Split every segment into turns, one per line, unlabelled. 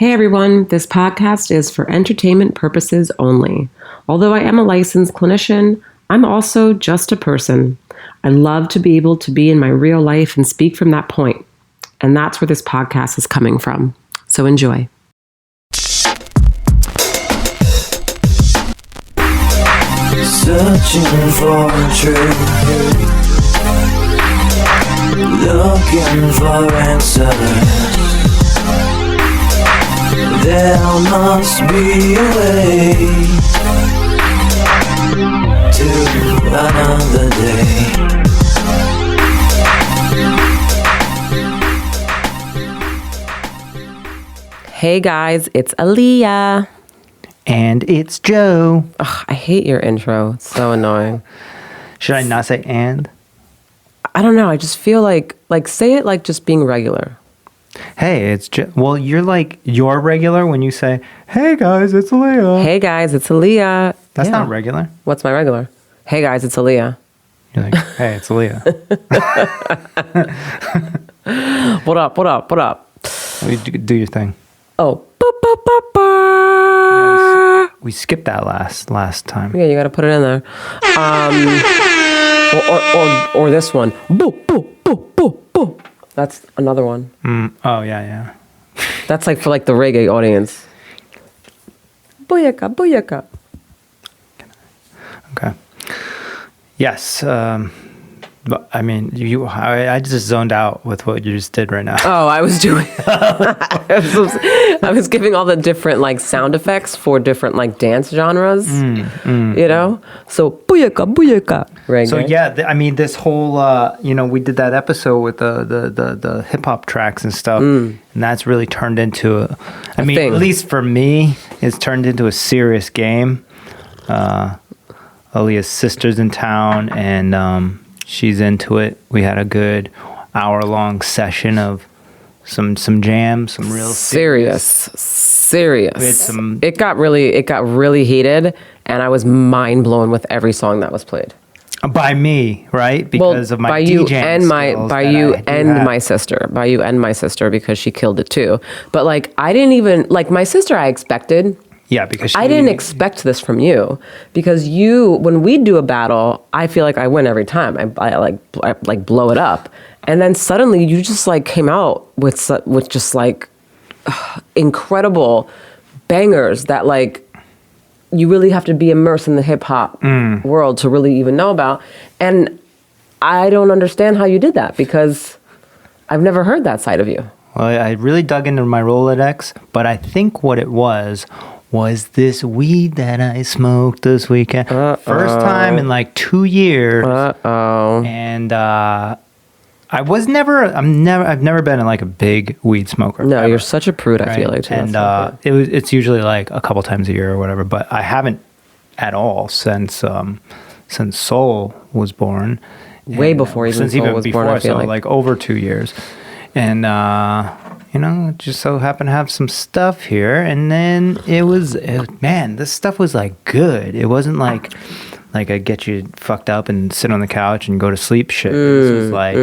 Hey everyone, this podcast is for entertainment purposes only. Although I am a licensed clinician, I'm also just a person. I love to be able to be in my real life and speak from that point. And that's where this podcast is coming from. So enjoy.
Searching for truth, looking for answers. There must be a way to another day.
Hey guys, it's Aaliyah.
And it's Joe.
Ugh, I hate your intro. It's so annoying.
Should I not say and?
I don't know. I just feel like say it like just being regular.
Hey, it's Joe. Well, you're regular when you say, hey guys, it's Aaliyah.
Hey guys, it's Aaliyah.
That's
Yeah.
not regular.
What's my regular? Hey guys, it's Aaliyah.
You're like, hey, it's Aaliyah.
What up? What up? What up?
Do your thing.
Oh, ba-ba-ba-ba.
We skipped that last time.
Yeah, you got to put it in there. Or this one. Boo, boo, boo, boo, boo. That's another one.
Oh, yeah.
That's like for like the reggae audience. Booyaka, booyaka.
Okay. Yes. But I mean, I just zoned out with what you just did right now.
Oh, I was doing. I was giving all the different like sound effects for different like dance genres. You know, so booyaka, booyaka. Reggae.
So yeah, I mean, this whole we did that episode with the hip hop tracks and stuff, and that's really turned into I mean,
thing.
at least for me, it's turned into a serious game. Aaliyah's sister's in town, and she's into it. We had a good hour-long session of some jams, some real
serious.
We had some.
It got really heated, and I was mind blown with every song that was played.
By me, right? Because of my
by you
DJing
and
skills
by
that
you
I do
and
have.
my sister because she killed it too. But like I didn't even like my sister. I expected.
Yeah, because
I didn't expect this from you because when we do a battle, I feel like I win every time. I blow it up, and then suddenly you just like came out with just like incredible bangers that like you really have to be immersed in the hip hop world to really even know about. And I don't understand how you did that because I've never heard that side of you.
Well, I really dug into my Rolodex, but I think what it was this weed that I smoked this weekend. First time in like 2 years. And I've never been like a big weed smoker.
No,
ever,
you're such a prude, I feel like. Too.
And it's usually like a couple times a year or whatever, but I haven't at all since Soul was born.
Way before even Soul was born, I feel
like over 2 years. And just so happened to have some stuff here, and then man, this stuff was like good. It wasn't like I get you fucked up and sit on the couch and go to sleep shit. This was like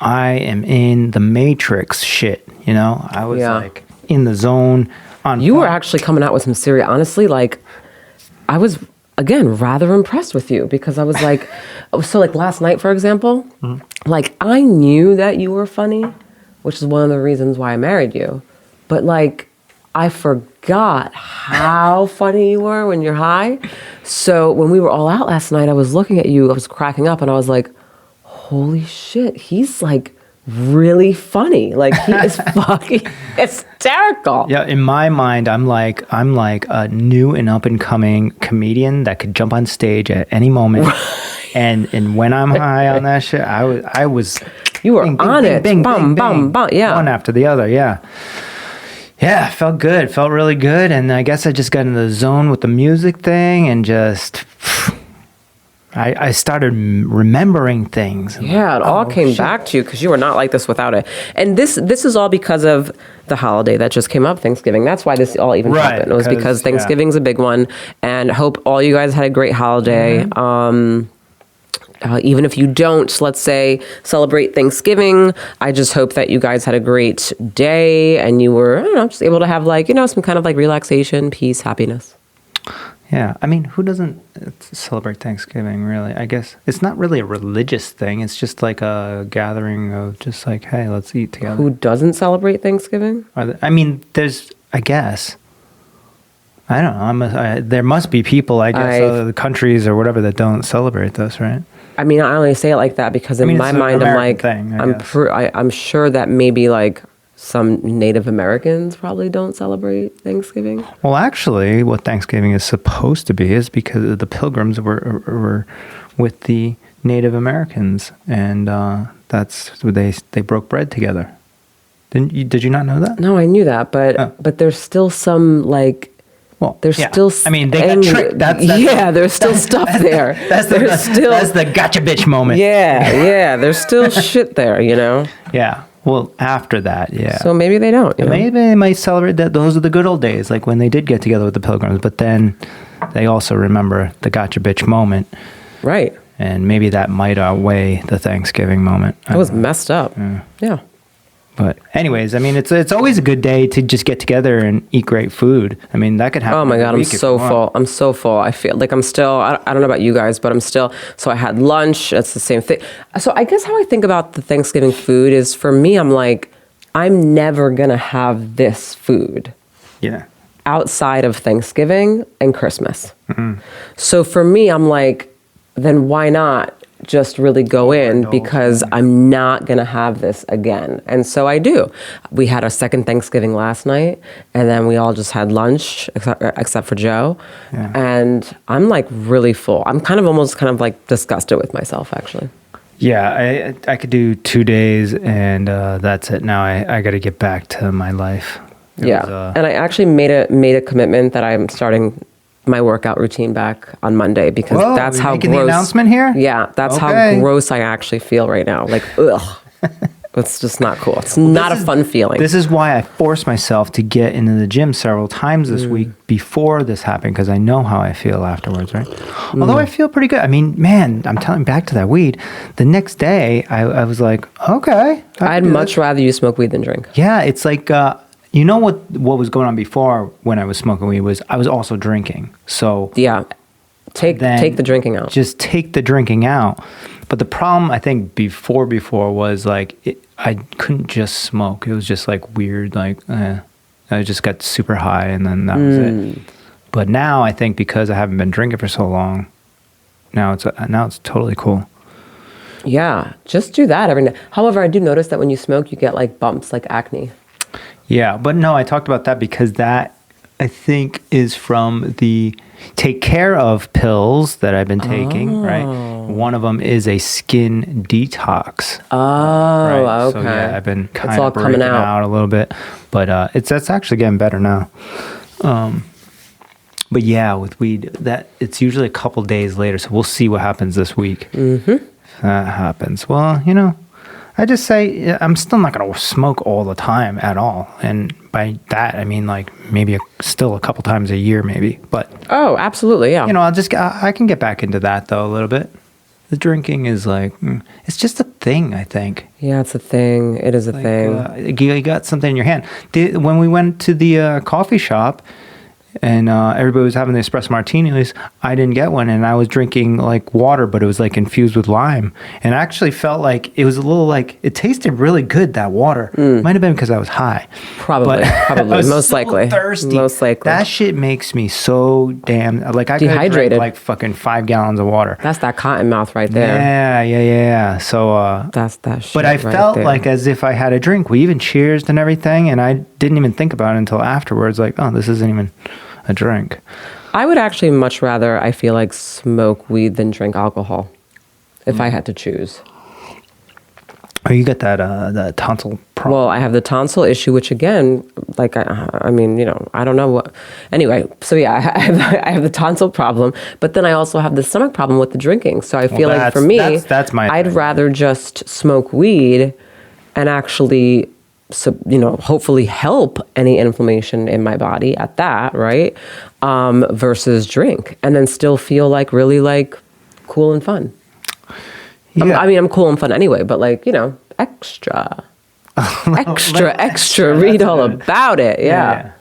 I am in the Matrix shit. I was like in the zone.
You were actually coming out with some serious. Honestly, like I was again rather impressed with you because I was like, so like last night, for example, like I knew that you were funny, which is one of the reasons why I married you. But like, I forgot how funny you were when you're high. So when we were all out last night, I was looking at you, I was cracking up, and I was like, holy shit, he's like really funny. Like he is fucking hysterical.
Yeah, in my mind, I'm like a new and up and coming comedian that could jump on stage at any moment. And when I'm high on that shit, I was.
You were
bing,
on
bing,
it.
bing,
Bum,
bing,
bum,
bing.
bum. Yeah.
One after the other. Yeah. Yeah, felt good. Felt really good. And I guess I just got in the zone with the music thing and just. I started remembering things.
Yeah, it all came back to you because you were not like this without it. And this is all because of the holiday that just came up, Thanksgiving. That's why this all even happened. It was because Thanksgiving's a big one. And hope all you guys had a great holiday. Even if you don't, let's say, celebrate Thanksgiving, I just hope that you guys had a great day and you were, I don't know, just able to have like, some kind of like relaxation, peace, happiness.
Yeah, I mean, who doesn't celebrate Thanksgiving, really? I guess it's not really a religious thing. It's just like a gathering of just like, hey, let's eat together.
Who doesn't celebrate Thanksgiving?
I mean, I guess. I don't know. There must be people, I guess, other countries or whatever that don't celebrate this, right?
I mean, I only say it like that because in my mind, I'm like, I'm sure that maybe like some Native Americans probably don't celebrate Thanksgiving.
Well, actually, what Thanksgiving is supposed to be is because the Pilgrims were with the Native Americans, and that's where they broke bread together. Did you not know that?
No, I knew that, but there's still some like.
Well,
there's still
I mean, they got tricked.
There's still stuff there.
That's the gotcha bitch moment.
Yeah. There's still shit there,
Yeah. Well, after that, yeah.
So maybe they don't.
Maybe they might celebrate that. Those are the good old days, like when they did get together with the Pilgrims. But then they also remember the gotcha bitch moment,
right?
And maybe that might outweigh the Thanksgiving moment.
That was messed up. Yeah.
But anyways, I mean, it's always a good day to just get together and eat great food. I mean, that could happen.
Oh my God, I'm so full. I'm so full. I feel like I'm still, I don't know about you guys, but I'm still, so I had lunch. It's the same thing. So I guess how I think about the Thanksgiving food is for me, I'm like, I'm never going to have this food.
Yeah.
Outside of Thanksgiving and Christmas. Mm-hmm. So for me, I'm like, then why not just really go in because I'm not going to have this again. And so I do. We had our second Thanksgiving last night, and then we all just had lunch, except for Joe. Yeah. And I'm like really full. I'm almost like disgusted with myself, actually.
Yeah, I could do 2 days, and that's it. Now I got to get back to my life.
And I actually made a commitment that I'm starting my workout routine back on Monday because that's how gross.
The announcement here?
Yeah, that's how gross I actually feel right now. Like, ugh. It's just not cool. It's not a fun feeling.
This is why I forced myself to get into the gym several times this week before this happened because I know how I feel afterwards, right? Although I feel pretty good. I mean, man, I'm telling you, back to that weed. The next day, I was like, okay.
I'd much rather you smoke weed than drink.
Yeah, it's like... you know what was going on before when I was smoking weed was I was also drinking. So
yeah, take the drinking out.
Just take the drinking out. But the problem I think before was like I couldn't just smoke. It was just like weird. Like I just got super high and then that was it. But now I think because I haven't been drinking for so long, now it's totally cool.
Yeah, just do that every night. However, I do notice that when you smoke, you get like bumps, like acne.
Yeah, but no, I talked about that because that, I think, is from the take care of pills that I've been taking, right? One of them is a skin detox.
Oh,
right?
okay.
So, yeah, I've been kind of breaking out a little bit, but that's actually getting better now. But yeah, with weed, that it's usually a couple days later, so we'll see what happens this week. Mm-hmm. If that happens. Well, I just say I'm still not going to smoke all the time at all. And by that, I mean like maybe still a couple times a year maybe. But
oh, absolutely, yeah.
I can get back into that though a little bit. The drinking is like, it's just a thing, I think.
Yeah, it's a thing. It is a thing.
You got something in your hand. When we went to the coffee shop, and everybody was having the espresso martinis, I didn't get one, and I was drinking like water, but it was like infused with lime, and I actually felt like it was a little like it tasted really good, that water. Might have been because I was high.
Probably most likely
thirsty.
Most likely
that shit makes me so damn like I
dehydrated.
Could drink like fucking 5 gallons of water.
That's that cotton mouth right there.
Yeah. So
that's that shit.
But I
right
felt
there.
like as if I had a drink. We even cheersed and everything, and I didn't even think about it until afterwards. Like, oh, this isn't even a drink.
I would actually much rather, I feel like, smoke weed than drink alcohol if I had to choose.
Oh, you got that tonsil problem.
Well, I have the tonsil issue, which again, like, I mean, I don't know what. Anyway, so yeah, I have the tonsil problem, but then I also have the stomach problem with the drinking. So I feel like for me,
that's my
I'd
thing.
rather just smoke weed and actually, hopefully help any inflammation in my body at that, right? Versus drink and then still feel like really like cool and fun.
Yeah.
I mean, I'm cool and fun anyway, but like, extra. Extra. Read all about it. Yeah.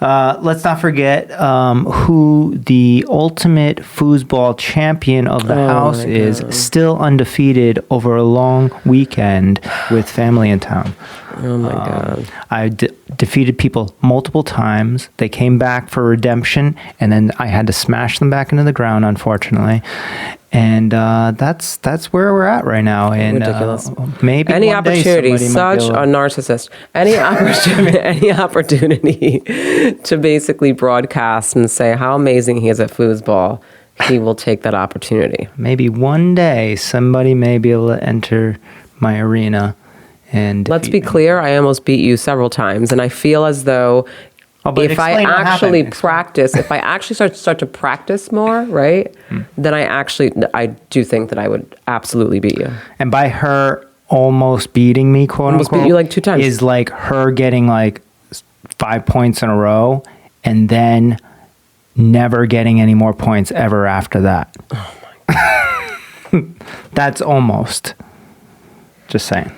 Let's not forget who the ultimate foosball champion of the house is, still undefeated over a long weekend with family in town.
Oh my God.
I defeated people multiple times. They came back for redemption, and then I had to smash them back into the ground, unfortunately. And that's where we're at right now. And
Ridiculous.
Maybe
Any
one day
opportunity,
somebody might be
such
able-
a narcissist. Any opportunity to basically broadcast and say how amazing he is at foosball, he will take that opportunity.
Maybe one day somebody may be able to enter my arena. And
Let's
defeat
be
me.
clear, I almost beat you several times, and I feel as though
Oh, but
if I
explain what
actually
happened.
practice, if I actually start to practice more, right, then I do think that I would absolutely beat you.
And by her almost beating me, quote
Almost
unquote,
beat you like 2 times.
is like her getting like 5 points in a row and then never getting any more points ever after that. Oh my God. That's almost. Just saying.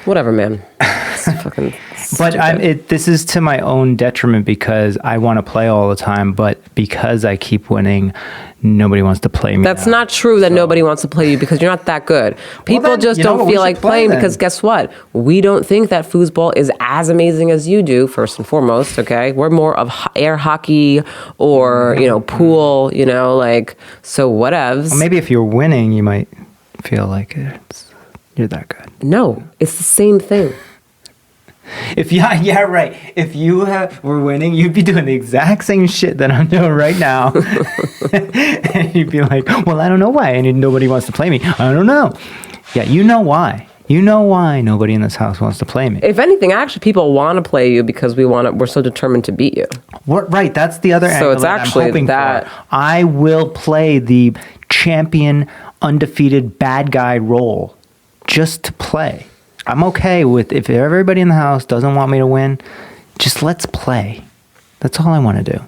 Whatever, man. It's fucking
But
stupid.
this is to my own detriment because I want to play all the time, but because I keep winning, nobody wants to play me.
That's
now.
not true that nobody wants to play you because you're not that good. People
then,
just
you know
don't
what, we
feel
should
like
play
playing
then.
because guess what? We don't think that foosball is as amazing as you do, first and foremost, okay? We're more of air hockey or, pool, like, so whatevs.
Well, maybe if you're winning, you might feel like you're that good.
No, it's the same thing.
If yeah, right. If you were winning, you'd be doing the exact same shit that I'm doing right now, and you'd be like, "Well, I don't know why, and nobody wants to play me. I don't know." Yeah, you know why. You know why nobody in this house wants to play me.
If anything, actually, people want to play you because we're so determined to beat you.
Right, that's the other angle
it's
that
actually
I'm hoping
that-
for. I will play the champion, undefeated bad guy role just to play. I'm okay with if everybody in the house doesn't want me to win, just let's play. That's all I want to do.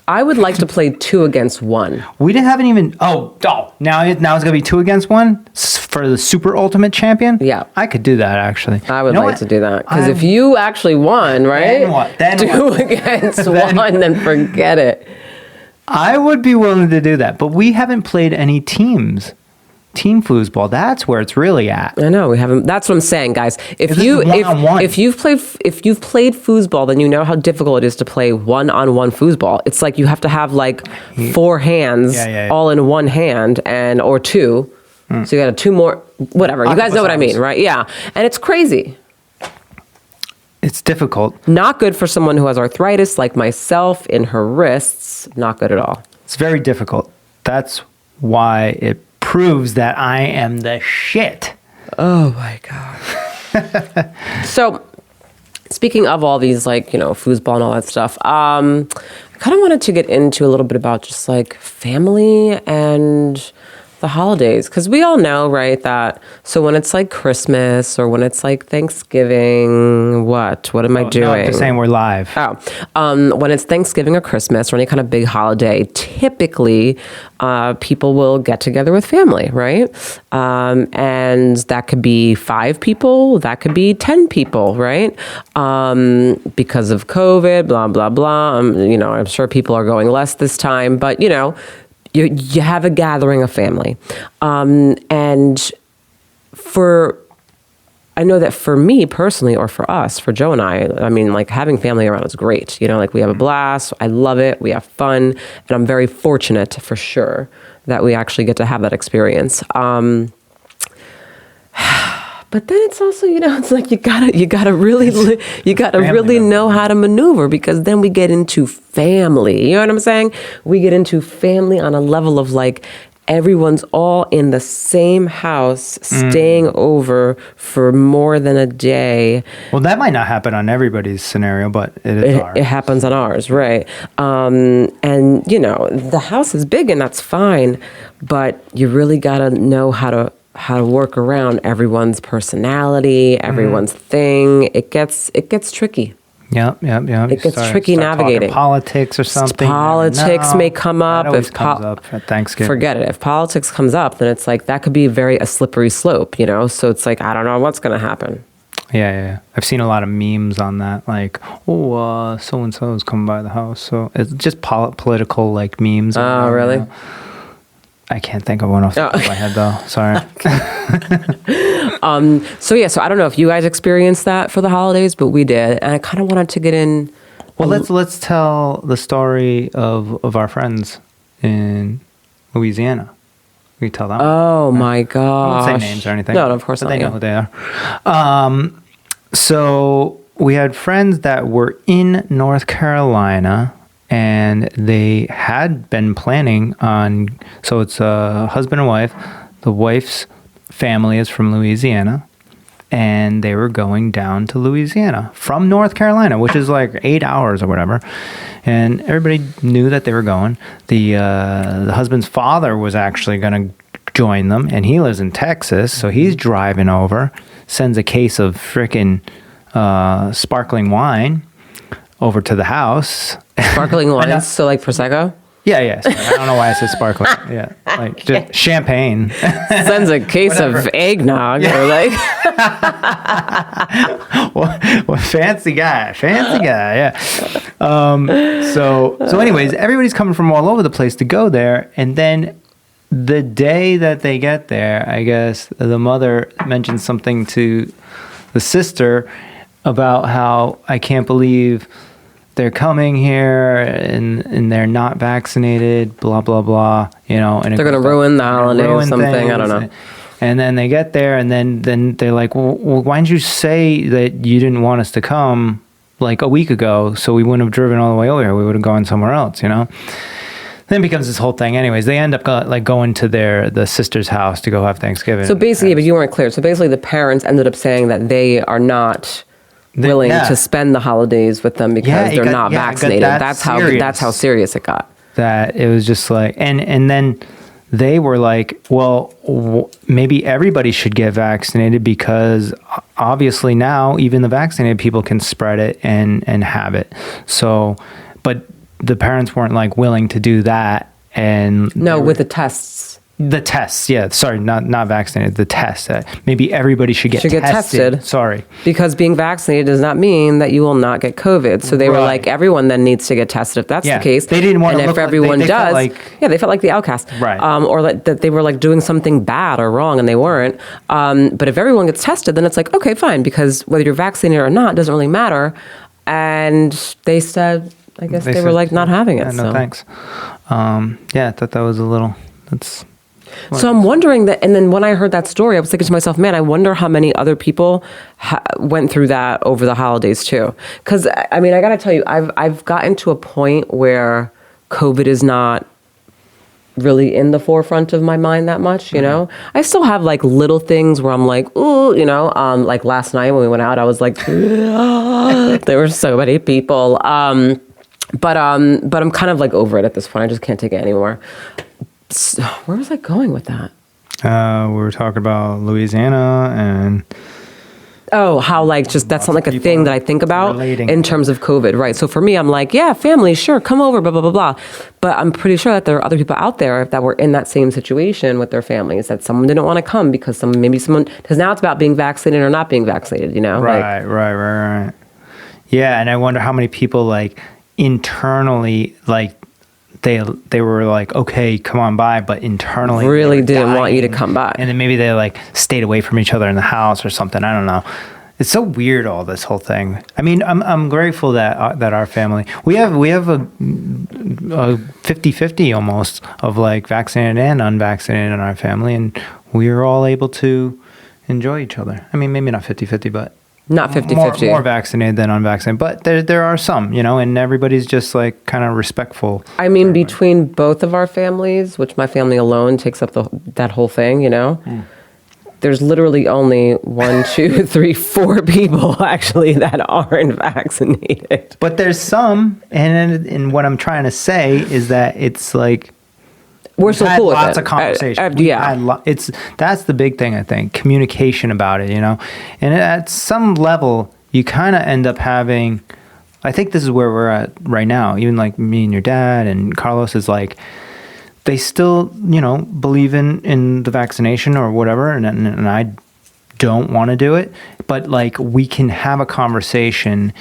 I would like to play 2 against 1.
We haven't even. Now it's gonna be 2 against 1 for the super ultimate champion.
Yeah.
I could do that actually.
I would
You know
like
what?
to do that because
I'm-
if you actually won, right?
Then what? Then
2
what?
against
Then-
1, then forget it.
I would be willing to do that, but we haven't played any teams. Team foosball. That's where it's really at.
I know we haven't. That's what I'm saying, guys. If
This is
you
one-on-one.
if you've played foosball, then you know how difficult it is to play one-on-one foosball. It's like you have to have like 4 hands
Yeah.
all in one hand or 2. So you got 2 more. Whatever. You guys know what I mean, right? Yeah. And it's crazy.
It's difficult.
Not good for someone who has arthritis like myself in her wrists. Not good at all.
It's very difficult. That's why it proves that I am the shit.
Oh my God. So, speaking of all these, foosball and all that stuff, I kind of wanted to get into a little bit about just like family and the holidays. Because we all know, right, that so when it's like Christmas or when it's like Thanksgiving, what am I doing?
No, I'm just saying we're live.
When it's Thanksgiving or Christmas or any kind of big holiday, typically people will get together with family, right? And that could be 5 people, that could be 10 people, right? Because of COVID, blah, blah, blah. I'm sure people are going less this time, but, you have a gathering of family. And I know that for me personally, or for us, for Joe and I mean, like having family around is great. Like we have a blast. I love it. We have fun. And I'm very fortunate for sure that we actually get to have that experience. But then it's also, it's like you gotta really know how to maneuver because then we get into family. You know what I'm saying? We get into family on a level of like everyone's all in the same house, staying over for more than a day.
Well, that might not happen on everybody's scenario, but it is ours.
It happens on ours, right? And the house is big and that's fine, but you really gotta know how to work around everyone's personality, everyone's thing. It gets tricky.
Yep.
It gets tricky
start
navigating.
talking politics or something.
Politics may come up.
That always
If
comes up at Thanksgiving.
Forget it. If politics comes up, then it's like that could be a slippery slope, you know? So it's like, I don't know what's going to happen.
Yeah. I've seen a lot of memes on that, like, so and so is coming by the house. So it's just political like memes.
Oh, really?
You know? I can't think of one off the top of my head though. Sorry.
So I don't know if you guys experienced that for the holidays, but we did, and I kind of wanted to get in.
Well, let's tell the story of our friends in Louisiana. We tell them.
Oh my gosh!
I won't say names or anything.
No, of course
but
not.
They know who they are. So we had friends that were in North Carolina, and they had been planning on. So it's a husband and wife. The wife's family is from Louisiana, and they were going down to Louisiana from North Carolina, which is like 8 hours or whatever. And everybody knew that they were going. The husband's father was actually going to join them, and he lives in Texas, so he's driving over, sends a case of frickin' sparkling wine over to the house.
Sparkling wine, so like Prosecco?
Yeah. Sorry. I don't know why I said sparkling. Yeah, like just champagne.
Sends a case of eggnog, or like.
well, fancy guy. Yeah. So anyways, everybody's coming from all over the place to go there, and then the day that they get there, I guess the mother mentioned something to the sister about how I can't believe they're coming here and they're not vaccinated, blah, blah, blah, you know. And
they're going to ruin the holiday or something.
Things.
I don't know.
And then they get there, and then they're like, well, why didn't you say that you didn't want us to come like a week ago, so we wouldn't have driven all the way over here. We would have gone somewhere else, you know? Then it becomes this whole thing. Anyways, they end up going to the sister's house to go have Thanksgiving.
So basically, but you weren't clear. So basically, the parents ended up saying that they are not willing to spend the holidays with them because they're not vaccinated. That's how serious it got.
That it was just like, and then they were like, well, maybe everybody should get vaccinated because obviously now even the vaccinated people can spread it and have it. So, but the parents weren't like willing to do that. And
with the tests.
The tests, yeah. Sorry, not vaccinated. The tests. Maybe everybody should get tested. Sorry.
Because being vaccinated does not mean that you will not get COVID. So they were like, everyone then needs to get tested if that's the case.
They didn't want to.
And if everyone does, they felt like the outcast.
Right.
Or like that they were like doing something bad or wrong and they weren't. But if everyone gets tested, then it's like, okay, fine. Because whether you're vaccinated or not doesn't really matter. And they said, I guess they were like not having it.
No, thanks. I thought that was a little.
So I'm wondering that, and then when I heard that story, I was thinking to myself, man, I wonder how many other people went through that over the holidays too. Because I mean, I got to tell you, I've gotten to a point where COVID is not really in the forefront of my mind that much, you know? I still have like little things where I'm like, ooh, you know, like last night when we went out, I was like, there were so many people. But I'm kind of like over it at this point. I just can't take it anymore. So, where was I going with that?
We were talking about Louisiana and...
Oh, how like just that's not like a thing that I think about
relating.
In terms of COVID, right? So for me, I'm like, yeah, family, sure, come over, blah, blah, blah, blah. But I'm pretty sure that there are other people out there that were in that same situation with their families, that someone didn't want to come because because now it's about being vaccinated or not being vaccinated, you know?
Right. Yeah, and I wonder how many people like internally like they were like, okay, come on by, but internally
really didn't want you to come by.
And then maybe they like stayed away from each other in the house or something. I don't know. It's so weird, all this whole thing. I mean, I'm grateful that our family, we have a 50-50 almost of like vaccinated and unvaccinated in our family, and we are all able to enjoy each other. I mean, maybe not 50-50, but
not 50-50.
More vaccinated than unvaccinated. But there are some, you know, and everybody's just like kind of respectful.
I mean, between both of our families, which my family alone takes up that whole thing, you know, there's literally only 1, 2, 3, 4 people actually that aren't vaccinated.
But there's some, and what I'm trying to say is that it's like,
we're so cool with it.
Lots of conversation. That's the big thing, I think. Communication about it, you know. And at some level, you kind of end up having I think this is where we're at right now. Even like me and your dad and Carlos is like, they still, believe in the vaccination or whatever. And I don't want to do it, but like we can have a conversation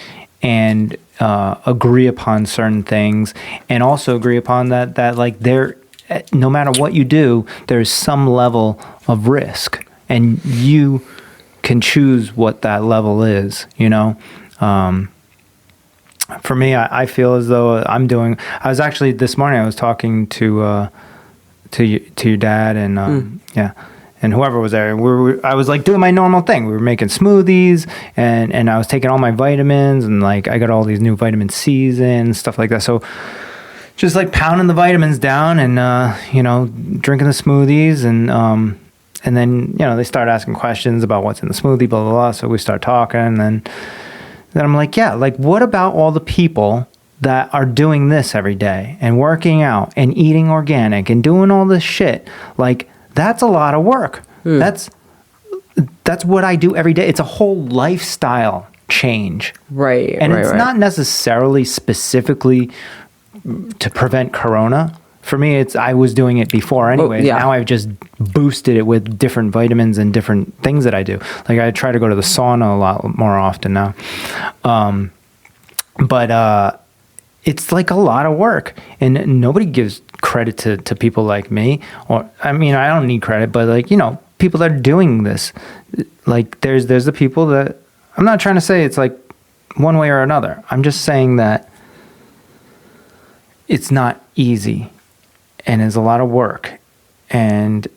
and agree upon certain things, and also agree upon that like no matter what you do, there's some level of risk, and you can choose what that level is. For me, I feel as though I was actually this morning I was talking to your dad and and whoever was there. I was like doing my normal thing. We were making smoothies and I was taking all my vitamins, and like I got all these new vitamin C's and stuff like that. So just like pounding the vitamins down and drinking the smoothies, and then they start asking questions about what's in the smoothie, blah blah blah. So we start talking, and then I'm like, yeah, like what about all the people that are doing this every day and working out and eating organic and doing all this shit? Like, that's a lot of work. That's what I do every day. It's a whole lifestyle change.
Right.
And it's not necessarily specifically to prevent corona. For me, I was doing it before anyway. Now I've just boosted it with different vitamins and different things that I do. Like I try to go to the sauna a lot more often now. But it's like a lot of work, and nobody gives credit to people like me. Or I mean, I don't need credit, but like people that are doing this, like there's the people that, I'm not trying to say it's like one way or another. I'm just saying that it's not easy, and it's a lot of work, and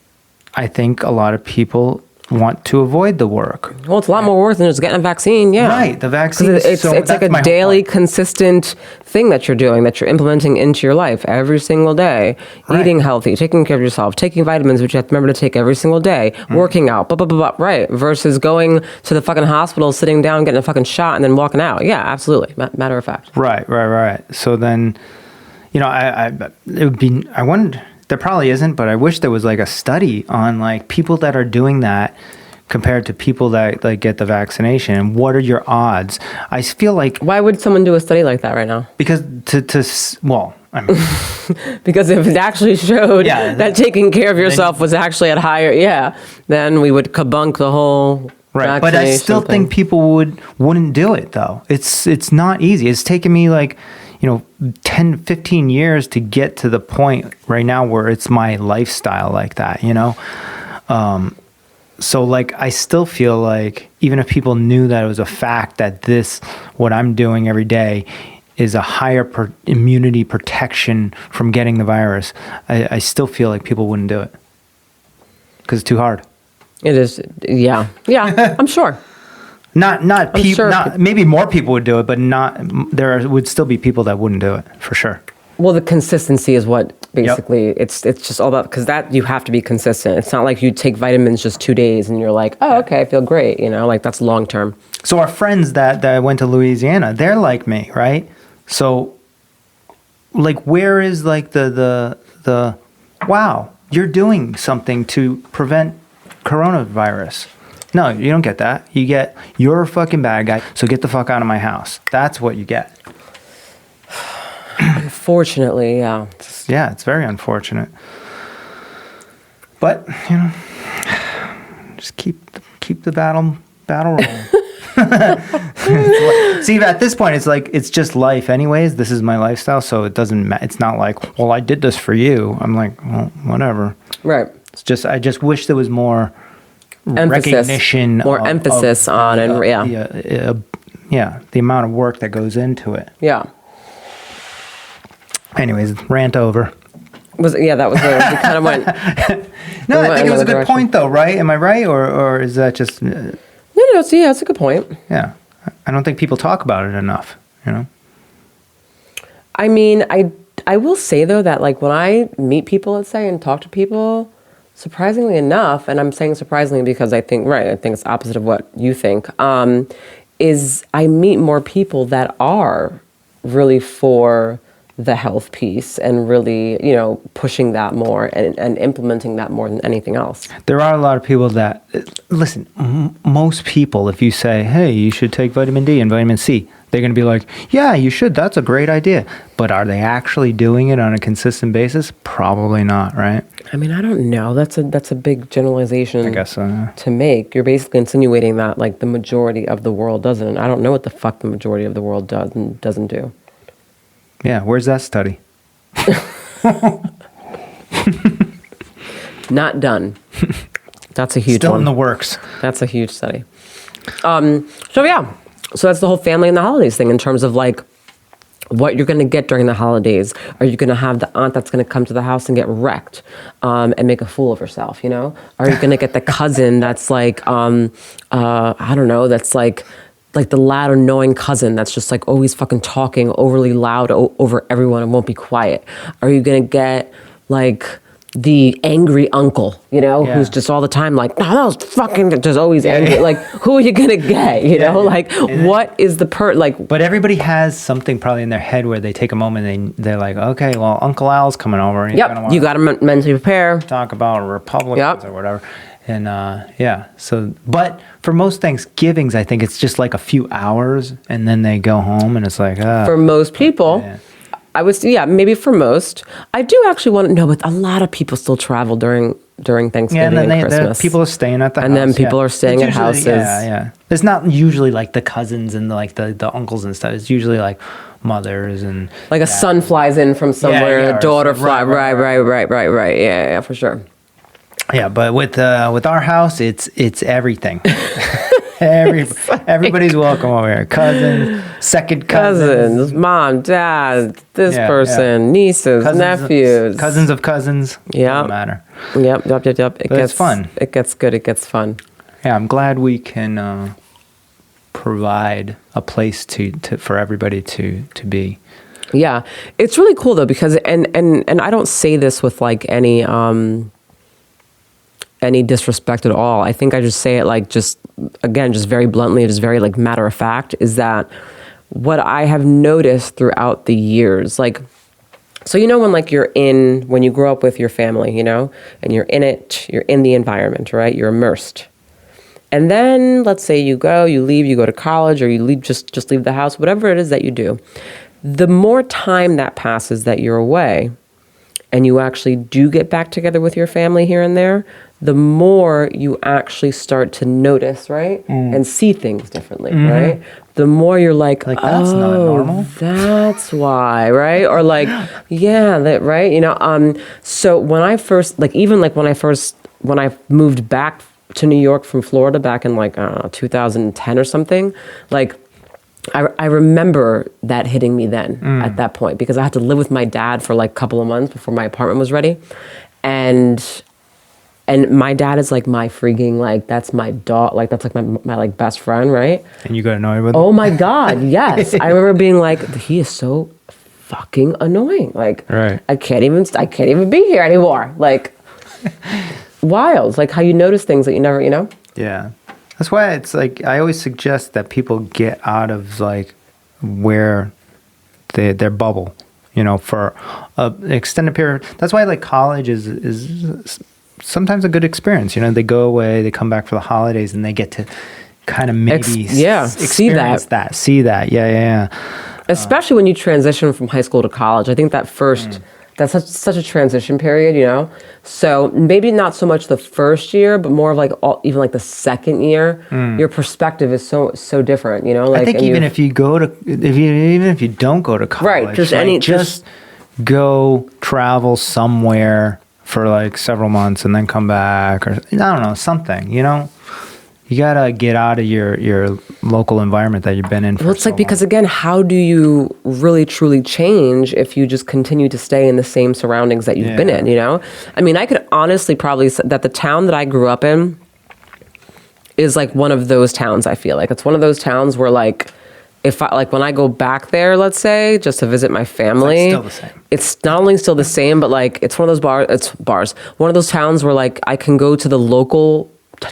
I think a lot of people want to avoid the work.
Well, it's a lot more work than just getting a vaccine. Yeah,
right. The vaccine.
It's like a daily, consistent thing that you're doing, that you're implementing into your life every single day.
Right.
Eating healthy, taking care of yourself, taking vitamins, which you have to remember to take every single day. Working out, blah blah blah blah. Right. Versus going to the fucking hospital, sitting down, getting a fucking shot, and then walking out. Yeah, absolutely. Matter of fact.
Right. So then, it would be. I wondered. There probably isn't, but I wish there was like a study on like people that are doing that compared to people that like get the vaccination, and what are your odds? I feel like,
Why would someone do a study like that right now?
because I mean,
Because if it actually showed that taking care of yourself was actually at higher, then we would debunk the whole
right. But I still think people wouldn't do it though. It's not easy. It's taken me like 10, 15 years to get to the point right now where it's my lifestyle like that, So like, I still feel like even if people knew that it was a fact that what I'm doing every day is a higher immunity protection from getting the virus, I still feel like people wouldn't do it because it's too hard.
It is. Yeah. I'm sure.
Not people.
Sure.
Maybe more people would do it, but would still be people that wouldn't do it for sure.
Well, the consistency is what basically it's just all about, because that you have to be consistent. It's not like you take vitamins just 2 days and you're like, oh, okay, I feel great. Like that's long term.
So our friends that went to Louisiana, they're like me, right? So like, where is like the wow, you're doing something to prevent coronavirus? No, you don't get that. You get, you're a fucking bad guy, so get the fuck out of my house. That's what you get.
Unfortunately, yeah.
Yeah, it's very unfortunate. But, just keep the battle rolling. See, at this point, it's like, it's just life anyways. This is my lifestyle, so it doesn't matter. It's not like, well, I did this for you. I'm like, well, whatever.
Right.
It's just, I just wish there was more recognition,
more emphasis on, and
the amount of work that goes into it.
Yeah.
Anyways, rant over.
That was we kind of went.
No, I think it was a good point though, right? Am I right, or is that just?
No, it's a good point.
Yeah, I don't think people talk about it enough.
I mean, I will say though that like when I meet people, let's say, and talk to people, surprisingly enough, and I'm saying surprisingly because I think it's opposite of what you think, is I meet more people that are really for the health piece and really, pushing that more and implementing that more than anything else.
There are a lot of people that, listen, most people, if you say, hey, you should take vitamin D and vitamin C, they're going to be like, yeah, you should. That's a great idea. But are they actually doing it on a consistent basis? Probably not, right?
I mean, I don't know. That's a big generalization
I guess so.
to make. You're basically insinuating that like the majority of the world doesn't. I don't know what the fuck the majority of the world does and doesn't do.
Yeah, where's that study?
Not done. That's a huge
Still
one.
in the works.
That's a huge study. So that's the whole family and the holidays thing in terms of like what you're going to get during the holidays. Are you going to have the aunt that's going to come to the house and get wrecked and make a fool of herself, Are you going to get the cousin that's like, I don't know, that's like the loud, annoying cousin that's just like always fucking talking overly loud over everyone and won't be quiet? Are you going to get like the angry uncle, who's just all the time like, no, that was fucking just always angry. Like, who are you going to get, Like, what is the
But everybody has something probably in their head where they take a moment and they're like, okay, well, Uncle Al's coming over.
You got to mentally prepare.
Talk about Republicans or whatever. And so, but for most Thanksgivings, I think it's just like a few hours and then they go home and it's like,
for most people, I would say, maybe for most. I do actually want to know, but a lot of people still travel during Thanksgiving and Christmas.
People are staying at the house.
And then people are staying at houses.
Yeah. It's not usually like the cousins and like the uncles and stuff. It's usually like mothers and
like a son flies in from somewhere, a daughter flies. Right. Yeah, for sure.
Yeah, but with our house, it's everything. Everybody's welcome over here. Cousins, second cousins,
mom, dad, this person, nieces, nephews,
cousins of cousins.
Yeah,
doesn't matter.
Yep.
It's fun.
It gets good. It gets fun.
Yeah, I'm glad we can provide a place for everybody to be.
Yeah, it's really cool though because and I don't say this with like any disrespect at all. I think I just say it like just very bluntly, just very like matter of fact, is that what I have noticed throughout the years, like, so when you grow up with your family, and you're in the environment, right? You're immersed. And then let's say you leave, you go to college or you leave, just leave the house, whatever it is that you do. The more time that passes that you're away and you actually do get back together with your family here and there, the more you actually start to notice, right? And see things differently, right? The more you're like
that's not normal.
That's why, right? Or like, right? So when I first, when I moved back to New York from Florida back in 2010 or something, like, I remember that hitting me then at that point because I had to live with my dad for like a couple of months before my apartment was ready. And my dad is like my freaking, like, that's my dog, like, that's like my like best friend, right?
And you got annoyed with him?
Oh my God, yes. I remember being like, he is so fucking annoying. Like,
right.
I can't even be here anymore. Like, wild. Like how you notice things that you never,
Yeah. That's why it's like, I always suggest that people get out of like where their bubble, for an extended period. That's why like college is sometimes a good experience. They go away, they come back for the holidays, and they get to kind of maybe experience that. See that. Yeah.
Especially when you transition from high school to college. I think that first, that's such a transition period, So maybe not so much the first year, but more of like even like the second year, your perspective is so different, Like,
I think even if you don't go to college,
right?
Just go travel somewhere for like several months and then come back, or I don't know, something, You gotta get out of your local environment that you've been in for
it's like, because again, how do you really truly change if you just continue to stay in the same surroundings that you've been in, I mean, I could honestly probably say that the town that I grew up in is like one of those towns. I feel like it's one of those towns where like, if I, like when I go back there, let's say, just to visit my family,
it's still the same.
It's not only still the same, but like it's one of those bars, one of those towns where like I can go to the local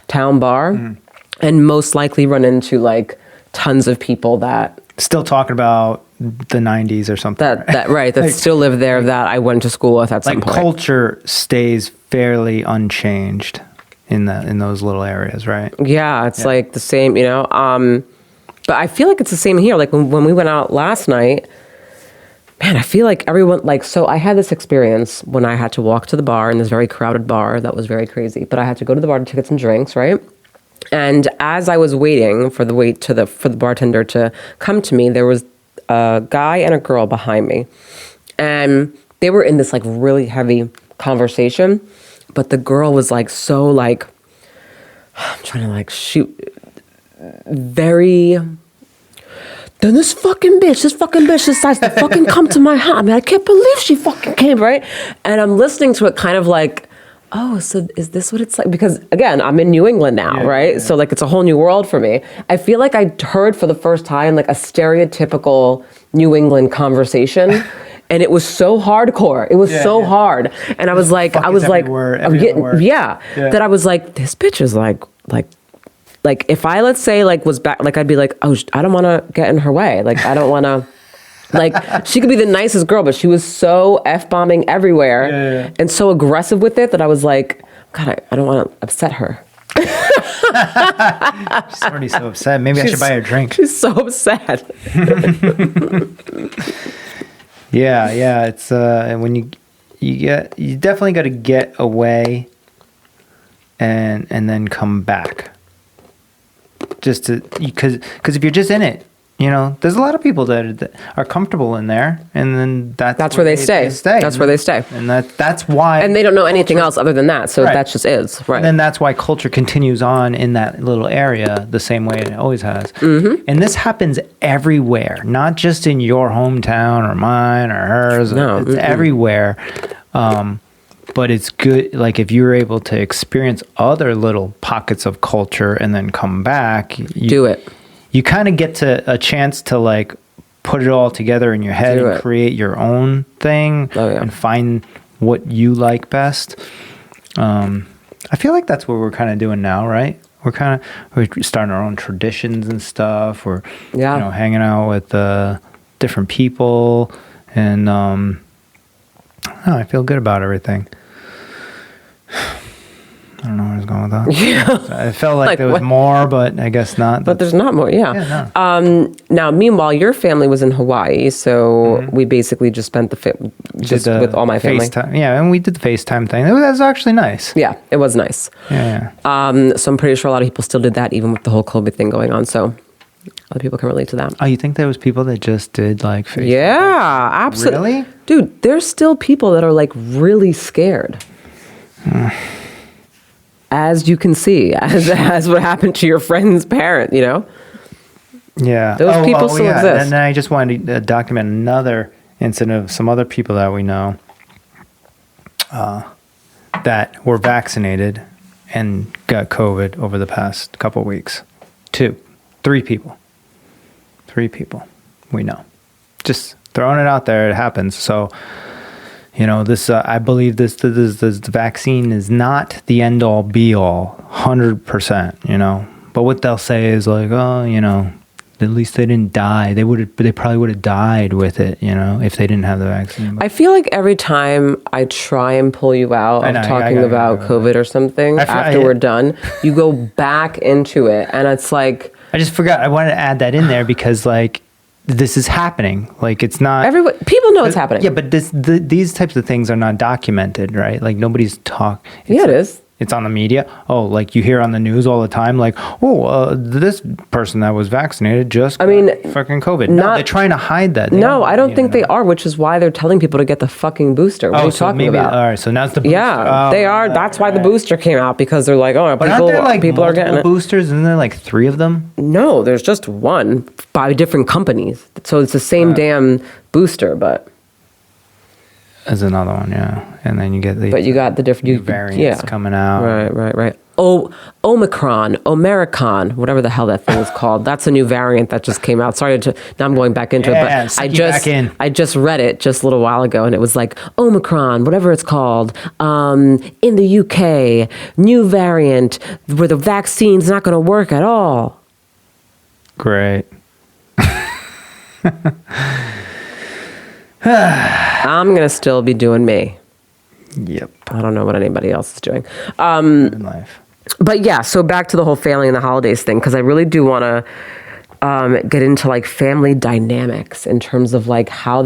town bar and most likely run into like tons of people that
still talking about the 90s or something.
That still live there that I went to school with at some
Like
point.
culture stays fairly unchanged in those little areas, right?
Yeah, it's like the same, you know. But I feel like it's the same here. Like when we went out last night, man, I feel like everyone, like, so I had this experience when I had to walk to the bar in this very crowded bar that was very crazy. But I had to go to the bar to get some drinks, right? And as I was waiting for the bartender to come to me, there was a guy and a girl behind me. And they were in this like really heavy conversation. But the girl was like so like, I'm trying to like shoot, very, then this fucking bitch decides to fucking come to my house. I mean, I can't believe she fucking came, right? And I'm listening to it kind of like, oh, so is this what it's like? Because again, I'm in New England now, right? Yeah. So like it's a whole new world for me. I feel like I heard for the first time like a stereotypical New England conversation. And it was so hardcore. It was so hard. And I was like, that I was like, this bitch is like if I, let's say, like was back, like I'd be like, oh, I don't want to get in her way. Like, I don't want to, like, she could be the nicest girl, but she was so F-bombing everywhere and so aggressive with it that I was like, God, I don't want to upset her.
She's already so upset. Maybe I should buy her a drink.
She's so upset.
Yeah. It's when you definitely got to get away and then come back. Just to, because if you're just in it, you know, there's a lot of people that are comfortable in there, and then that's
where they stay. That's where they stay,
and that's why.
And they don't know anything else other than that, so that just is right.
And then that's why culture continues on in that little area the same way it always has. Mm-hmm. And this happens everywhere, not just in your hometown or mine or hers. No, it's everywhere. But it's good, like if you're able to experience other little pockets of culture and then come back, do it. You kind of get to a chance to like put it all together in your head and create your own thing and find what you like best. I feel like that's what we're kind of doing now, right? We're starting our own traditions and stuff. We're hanging out with different people, and I feel good about everything. I don't know where I was going with that. Yeah. I felt like there was more, but I guess not.
But there's not more, yeah. No. Now, meanwhile, your family was in Hawaii, so we basically just spent with all my family.
FaceTime. Yeah, and we did the FaceTime thing. That was actually nice.
Yeah, it was nice.
Yeah.
So I'm pretty sure a lot of people still did that, even with the whole COVID thing going on, so a lot of people can relate to that.
Oh, you think there was people that just did like FaceTime?
Yeah, absolutely.
Really?
Dude, there's still people that are like really scared. As you can see, as what happened to your friend's parent, you know?
Yeah.
Those people still exist.
And then I just wanted to document another incident of some other people that we know that were vaccinated and got COVID over the past couple of weeks. 3 people. 3 people we know. Just throwing it out there, it happens. So, you know, this I believe this vaccine is not the end all be all, 100%. You know, but what they'll say is like, oh, you know, at least they didn't die. They probably would have died with it, you know, if they didn't have the vaccine. But I
feel like every time I try and pull you out of talking about COVID or something, after we're done, you go back into it, and it's like
I just forgot. I wanted to add that in there because like. This is happening. Like it's not.
People know it's happening.
Yeah, but these types of things are not documented, right? Like nobody's
Yeah, it is.
It's on the media. Oh, like you hear on the news all the time, like, this person that was vaccinated just got fucking COVID. No, they're trying to hide that.
No, I don't think they are, which is why they're telling people to get the fucking booster. What are you talking about?
All right, so now it's the booster.
Yeah, they are. That's why the booster came out, because they're like, oh,
but people are getting it. Boosters, isn't there like 3 of them?
No, there's just one by different companies. So it's the same damn booster, but.
As another one, yeah. And then you get
but you got the different
variants coming out.
Right. Oh, Omicron, whatever the hell that thing is called. That's a new variant that just came out. Now I'm going back into it, but I just read it just a little while ago, and it was like Omicron, whatever it's called, in the UK, new variant where the vaccine's not going to work at all.
Great.
I'm going to still be doing me.
Yep.
I don't know what anybody else is doing.
In life.
But yeah, so back to the whole family and the holidays thing, because I really do want to get into like family dynamics in terms of like how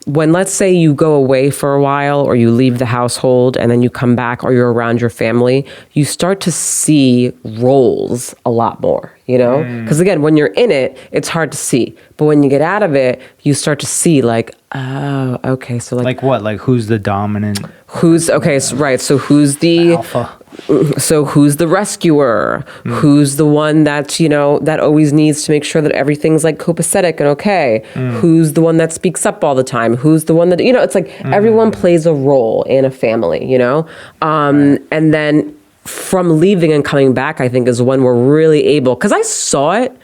when let's say you go away for a while or you leave the household and then you come back or you're around your family, you start to see roles a lot more, you know? Because again, when you're in it, it's hard to see. But when you get out of it, you start to see like, oh, okay, so
Like what? Like who's the dominant?
okay, so, right. So who's the
Alpha.
So who's the rescuer? Who's the one that, you know, that always needs to make sure that everything's like copacetic and okay? Who's the one that speaks up all the time? Who's the one that, you know, it's like everyone plays a role in a family, you know? And then from leaving and coming back, I think is when we're really able, because I saw it,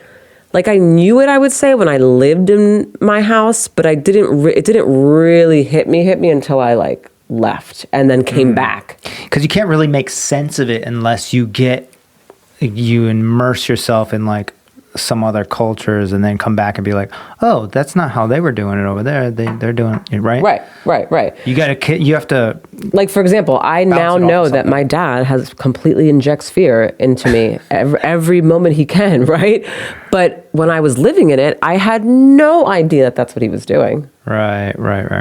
like I knew it, I would say, when I lived in my house, but it didn't really hit me until I like left and then came back.
Because you can't really make sense of it unless you immerse yourself in like some other cultures and then come back and be like, oh, that's not how they were doing it over there. They're doing it right.
Right.
You have to,
like, for example, I now
it off
know
of
that
something.
my dad has completely injects fear into me every moment he can, right? But when I was living in it, I had no idea that that's what he was doing.
right.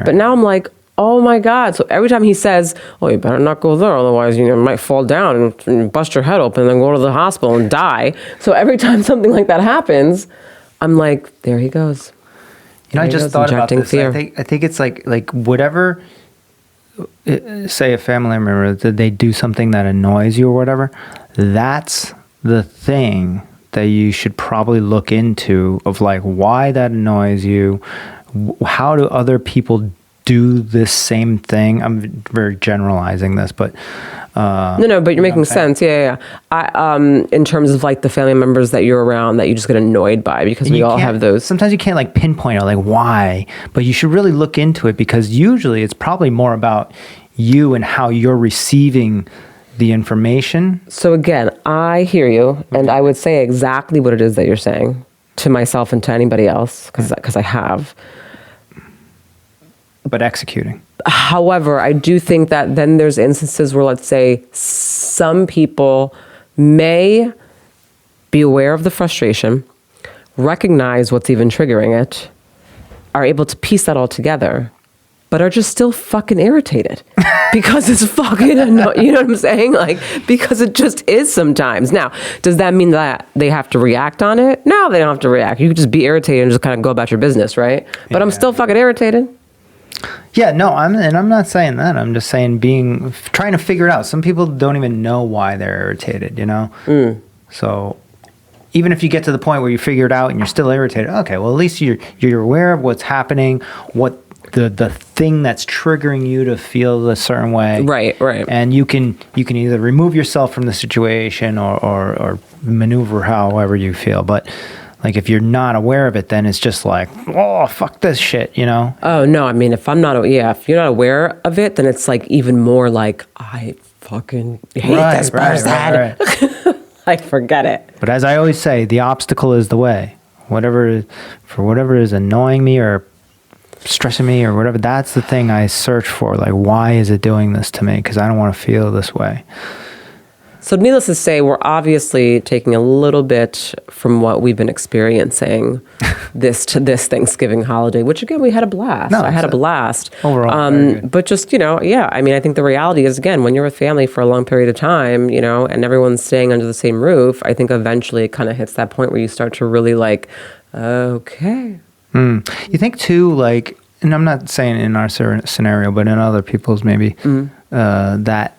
But now I'm like, oh my God. So every time he says, oh, you better not go there, otherwise you might fall down and bust your head open and then go to the hospital and die. So every time something like that happens, I'm like, there he goes.
You know, I just thought about this.
Fear.
I think it's like whatever, say a family member, that they do something that annoys you or whatever, that's the thing that you should probably look into of like why that annoys you. How do other people do this same thing? I'm very generalizing this, but
no, but you're making sense. Yeah. I in terms of like the family members that you're around that you just get annoyed by, because we all have those.
Sometimes you can't like pinpoint it, like why, but you should really look into it, because usually it's probably more about you and how you're receiving the information.
So again, I hear you, and I would say exactly what it is that you're saying to myself and to anybody else, because I have.
But executing.
However, I do think that then there's instances where, let's say, some people may be aware of the frustration, recognize what's even triggering it, are able to piece that all together, but are just still fucking irritated because it's fucking annoying. You know what I'm saying? Like, because it just is sometimes. Now, does that mean that they have to react on it? No, they don't have to react. You could just be irritated and just kind of go about your business, right? But I'm still fucking irritated.
Yeah, no, I'm not saying that. I'm just saying trying to figure it out. Some people don't even know why they're irritated, you know? So even if you get to the point where you figure it out and you're still irritated, okay, well, at least you're aware of what's happening, what the thing that's triggering you to feel a certain way.
Right.
And you can either remove yourself from the situation or maneuver however you feel. But like if you're not aware of it, then it's just like, oh, fuck this shit, you know?
Oh, no, I mean, if you're not aware of it, then it's like even more like, I fucking hate this person.
Right.
Like, forget it.
But as I always say, the obstacle is the way. Whatever is annoying me or stressing me or whatever, that's the thing I search for. Like, why is it doing this to me? Because I don't want to feel this way.
So needless to say, we're obviously taking a little bit from what we've been experiencing this Thanksgiving holiday, which again, we had a blast. I had a blast.
Overall, very good.
But just, yeah, I mean, I think the reality is, again, when you're with family for a long period of time, and everyone's staying under the same roof, I think eventually it kind of hits that point where you start to really like, okay.
You think too, like, and I'm not saying in our scenario, but in other people's maybe, that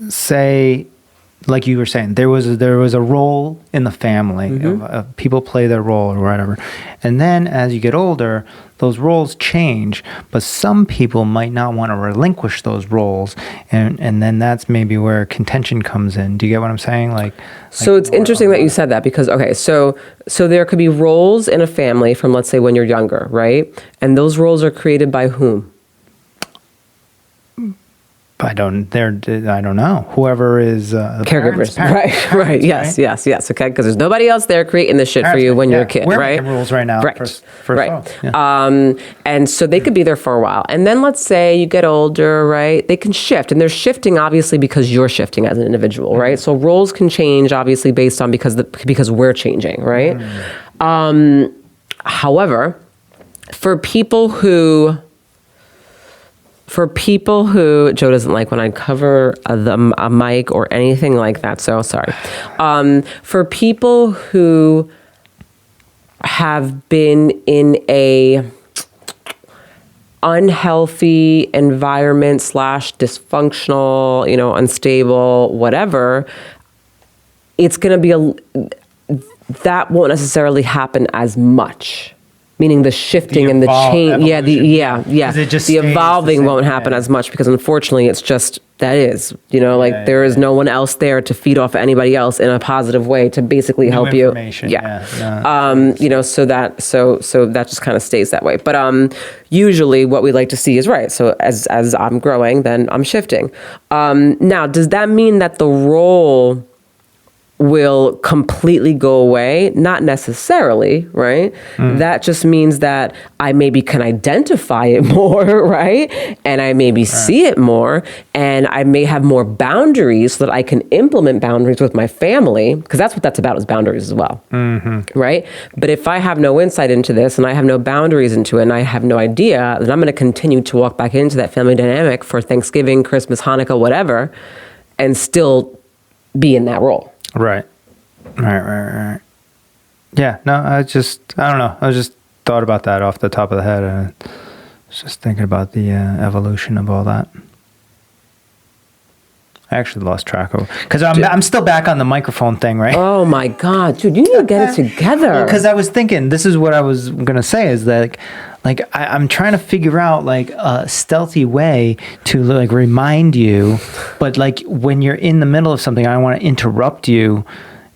say, like you were saying, there was a role in the family. People play their role or whatever, and then as you get older, those roles change. But some people might not want to relinquish those roles, and then that's maybe where contention comes in. Do you get what I'm saying?
So it's interesting that you said that, because okay, so there could be roles in a family from, let's say, when you're younger, right? And those roles are created by whom?
I don't know. Whoever is the
Caregivers,
parents,
right? Yes. Okay, because there's nobody else there creating this shit for you when you're a kid,
We're
right?
making rules right now.
Right,
For
right.
yeah.
And so they could be there for a while, and then let's say you get older, right? They can shift, and they're shifting obviously because you're shifting as an individual, right? So roles can change obviously based on because we're changing, right? However, for people who Joe doesn't like when I cover a mic or anything like that, so sorry. For people who have been in a unhealthy environment / dysfunctional, unstable, whatever, it's going to be that won't necessarily happen as much. Meaning the shifting and the change, the evolving won't happen as much because unfortunately it's just there is no one else there to feed off anybody else in a positive way to basically help you. So that just kind of stays that way. But usually what we like to see is right. So as I'm growing, then I'm shifting. Now, does that mean that the role will completely go away? Not necessarily, right? That just means that I maybe can identify it more, right? And I maybe see it more, and I may have more boundaries so that I can implement boundaries with my family, because that's what that's about, is boundaries as well, right? But if I have no insight into this and I have no boundaries into it and I have no idea, then I'm going to continue to walk back into that family dynamic for Thanksgiving, Christmas, Hanukkah, whatever, and still be in that role.
Right. Yeah, no, I don't know. I was just thought about that off the top of the head. And I was just thinking about the evolution of all that. I actually lost track of it. Because I'm still back on the microphone thing, right?
Oh my God, dude, you need to get it together.
Because I was thinking, this is what I was going to say, is that I'm trying to figure out a stealthy way to remind you, but when you're in the middle of something, I don't want to interrupt you,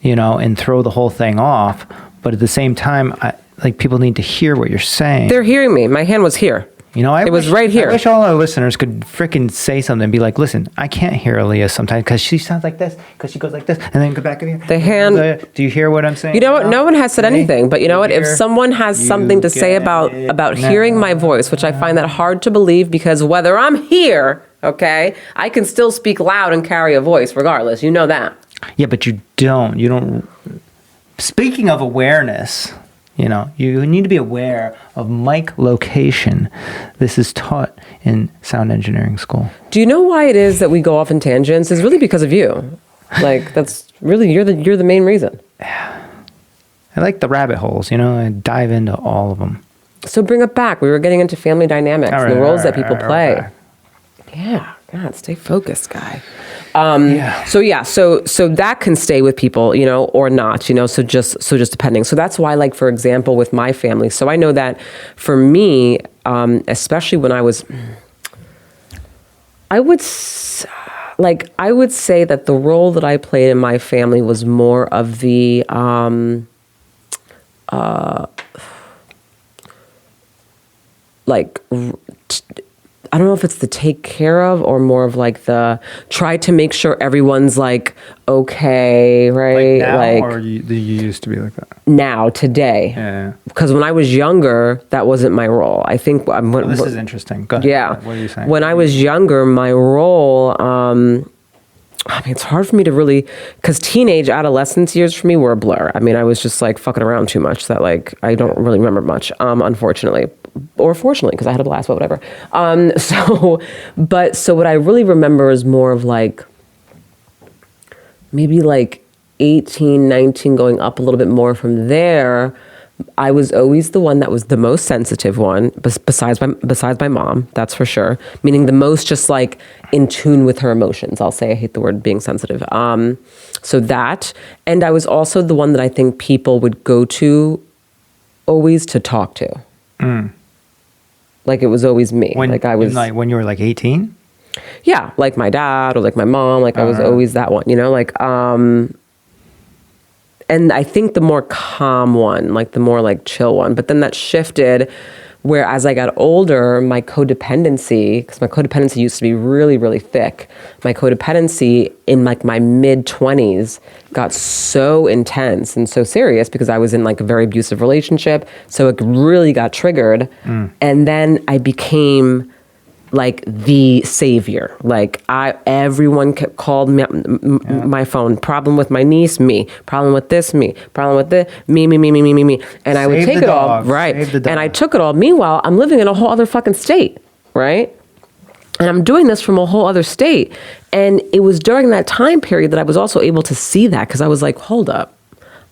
and throw the whole thing off. But at the same time, people need to hear what you're saying.
They're hearing me. My hand was here. It was right here.
I wish all our listeners could freaking say something and be like, listen, I can't hear Aaliyah sometimes because she sounds like this, because she goes like this, and then go back here.
The hand.
Do you hear what I'm saying?
You know what? No one has said anything, but you know what? If someone has something to say about hearing my voice, which I find that hard to believe, because whether I'm here, okay, I can still speak loud and carry a voice regardless. You know that.
Yeah, but you don't. Speaking of awareness, you need to be aware of mic location. This is taught in sound engineering school.
Do you know why it is that we go off in tangents? It's really because of you. That's really, you're the main reason.
Yeah. I like the rabbit holes, I dive into all of them.
So bring it back. We were getting into family dynamics and the roles that people play. Yeah. God, stay focused, guy. So that can stay with people, or not, so just depending. So that's why, for example, with my family, so I know that for me, especially when I would say that the role that I played in my family was more of the, I don't know if it's the take care of or more of the try to make sure everyone's okay, right?
Now, or you used to be like that?
Now, today.
Yeah.
Because when I was younger, that wasn't my role. I think...
this is interesting. Go ahead.
Yeah.
What are you saying?
When I was younger, my role... it's hard for me to really... Because teenage, adolescence years for me were a blur. I was just fucking around too much that I don't really remember much, unfortunately. Or fortunately, because I had a blast, but whatever. So what I really remember is more of maybe 18, 19, going up a little bit more from there. I was always the one that was the most sensitive one, besides my mom, that's for sure. Meaning the most just in tune with her emotions. I'll say, I hate the word being sensitive. So that, and I was also the one that I think people would go to always to talk to. It was always me.
When you were 18?
Yeah, my dad or my mom. I was always that one, and I think the more calm one, the more chill one. But then that shifted where as I got older, my codependency, because my codependency used to be really, really thick, my codependency in like my mid-20s got so intense and so serious because I was in like a very abusive relationship. So it really got triggered. And then I became like the savior. Like everyone called me, my phone. Problem with my niece, me. Problem with this, me. Problem with this, me. And I would
Save
take
the
it all,
dogs,
right?
save the
And I
dogs.
took it all. Meanwhile, I'm living in a whole other fucking state, right? And I'm doing this from a whole other state. And it was during that time period that I was also able to see that because I was like, hold up,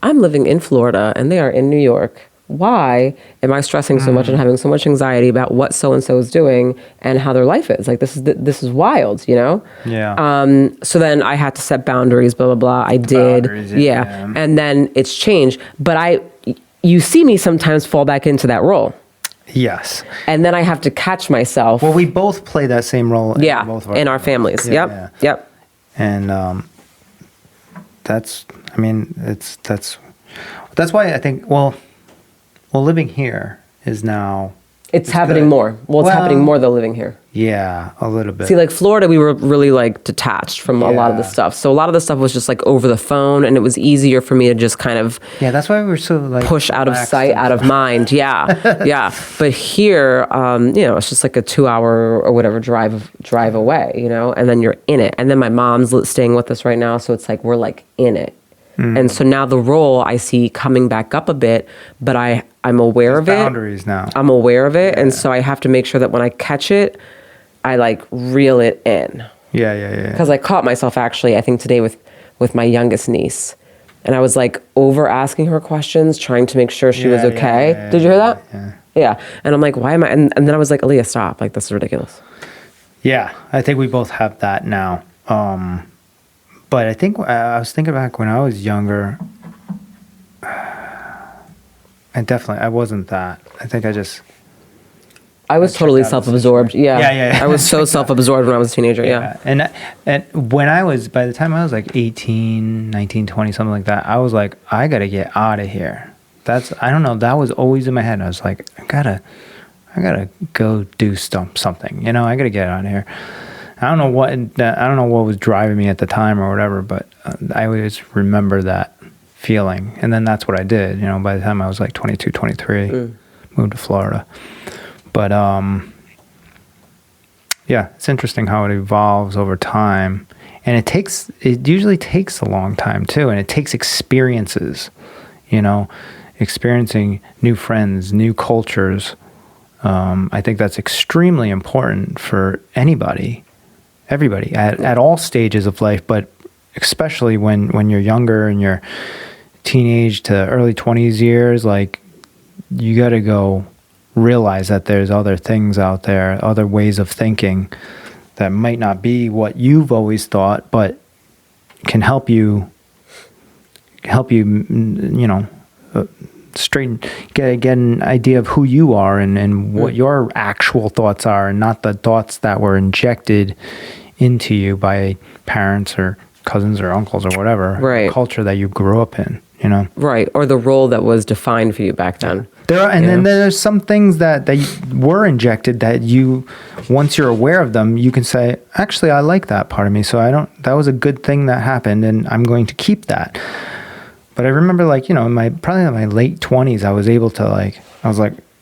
I'm living in Florida and they are in New York. Why am I stressing so much and having so much anxiety about what so-and-so is doing and how their life is? Like, this is wild, you know?
Yeah.
So then I had to set boundaries, blah, blah, blah. I did.
Boundaries,
Yeah.
yeah.
And then it's changed. But you see me sometimes fall back into that role.
Yes.
And then I have to catch myself.
Well, we both play that same role.
Yeah,
in both of
in our families.
Yeah,
Yep.
yeah.
Yep.
And that's why I think, well, living here is now.
It's happening
good.
more. Well, it's happening more though living here.
Yeah, a little bit.
See, like Florida, we were really like detached from a lot of the
Yeah.
stuff. So a lot of the stuff was just like over the phone, and it was easier for me to just kind of
Yeah, that's why we were so like
push out of
relaxed
sight,
and
out of
stuff.
mind. Yeah, yeah. But here, it's just like a 2-hour or whatever drive away, and then you're in it. And then my mom's staying with us right now, so it's like we're like in it. And so now the role I see coming back up a bit, but I'm aware of it.
Boundaries now.
I'm aware of it, and so I have to make sure that when I catch it, I like reel it in.
Yeah.
Because I caught myself actually, I think today with my youngest niece, and I was like over asking her questions, trying to make sure she was okay. Did you hear that? Yeah. And I'm like, why am I? And then I was like, Aaliyah, stop! Like, this is ridiculous.
Yeah, I think we both have that now. But I think I was thinking back when I was younger. I wasn't that. I think
I was totally self-absorbed. Yeah.
Yeah.
I was so self-absorbed when I was a teenager. Yeah.
And when by the time I was like 18, 19, 20, something like that, I was like, I got to get out of here. I don't know. That was always in my head. I was like, I gotta go do something, I gotta get out of here. I don't know what was driving me at the time or whatever, but I always remember that feeling. And then that's what I did, by the time I was like 22, 23, moved to Florida. But yeah, it's interesting how it evolves over time. And it usually takes a long time too. And it takes experiences, experiencing new friends, new cultures. I think that's extremely important for everybody at all stages of life, but especially when you're younger and you're teenage to early 20s years, like you got to go realize that there's other things out there, other ways of thinking that might not be what you've always thought, but can help you straighten, get an idea of who you are and what your actual thoughts are, and not the thoughts that were injected into you by parents or cousins or uncles or whatever,
Right.
culture that you grew up in,
Right. Or the role that was defined for you back then.
Then there's some things that were injected that once you're aware of them, you can say, actually, I like that part of me. So that was a good thing that happened, and I'm going to keep that. But I remember, probably in my late 20s, I was able to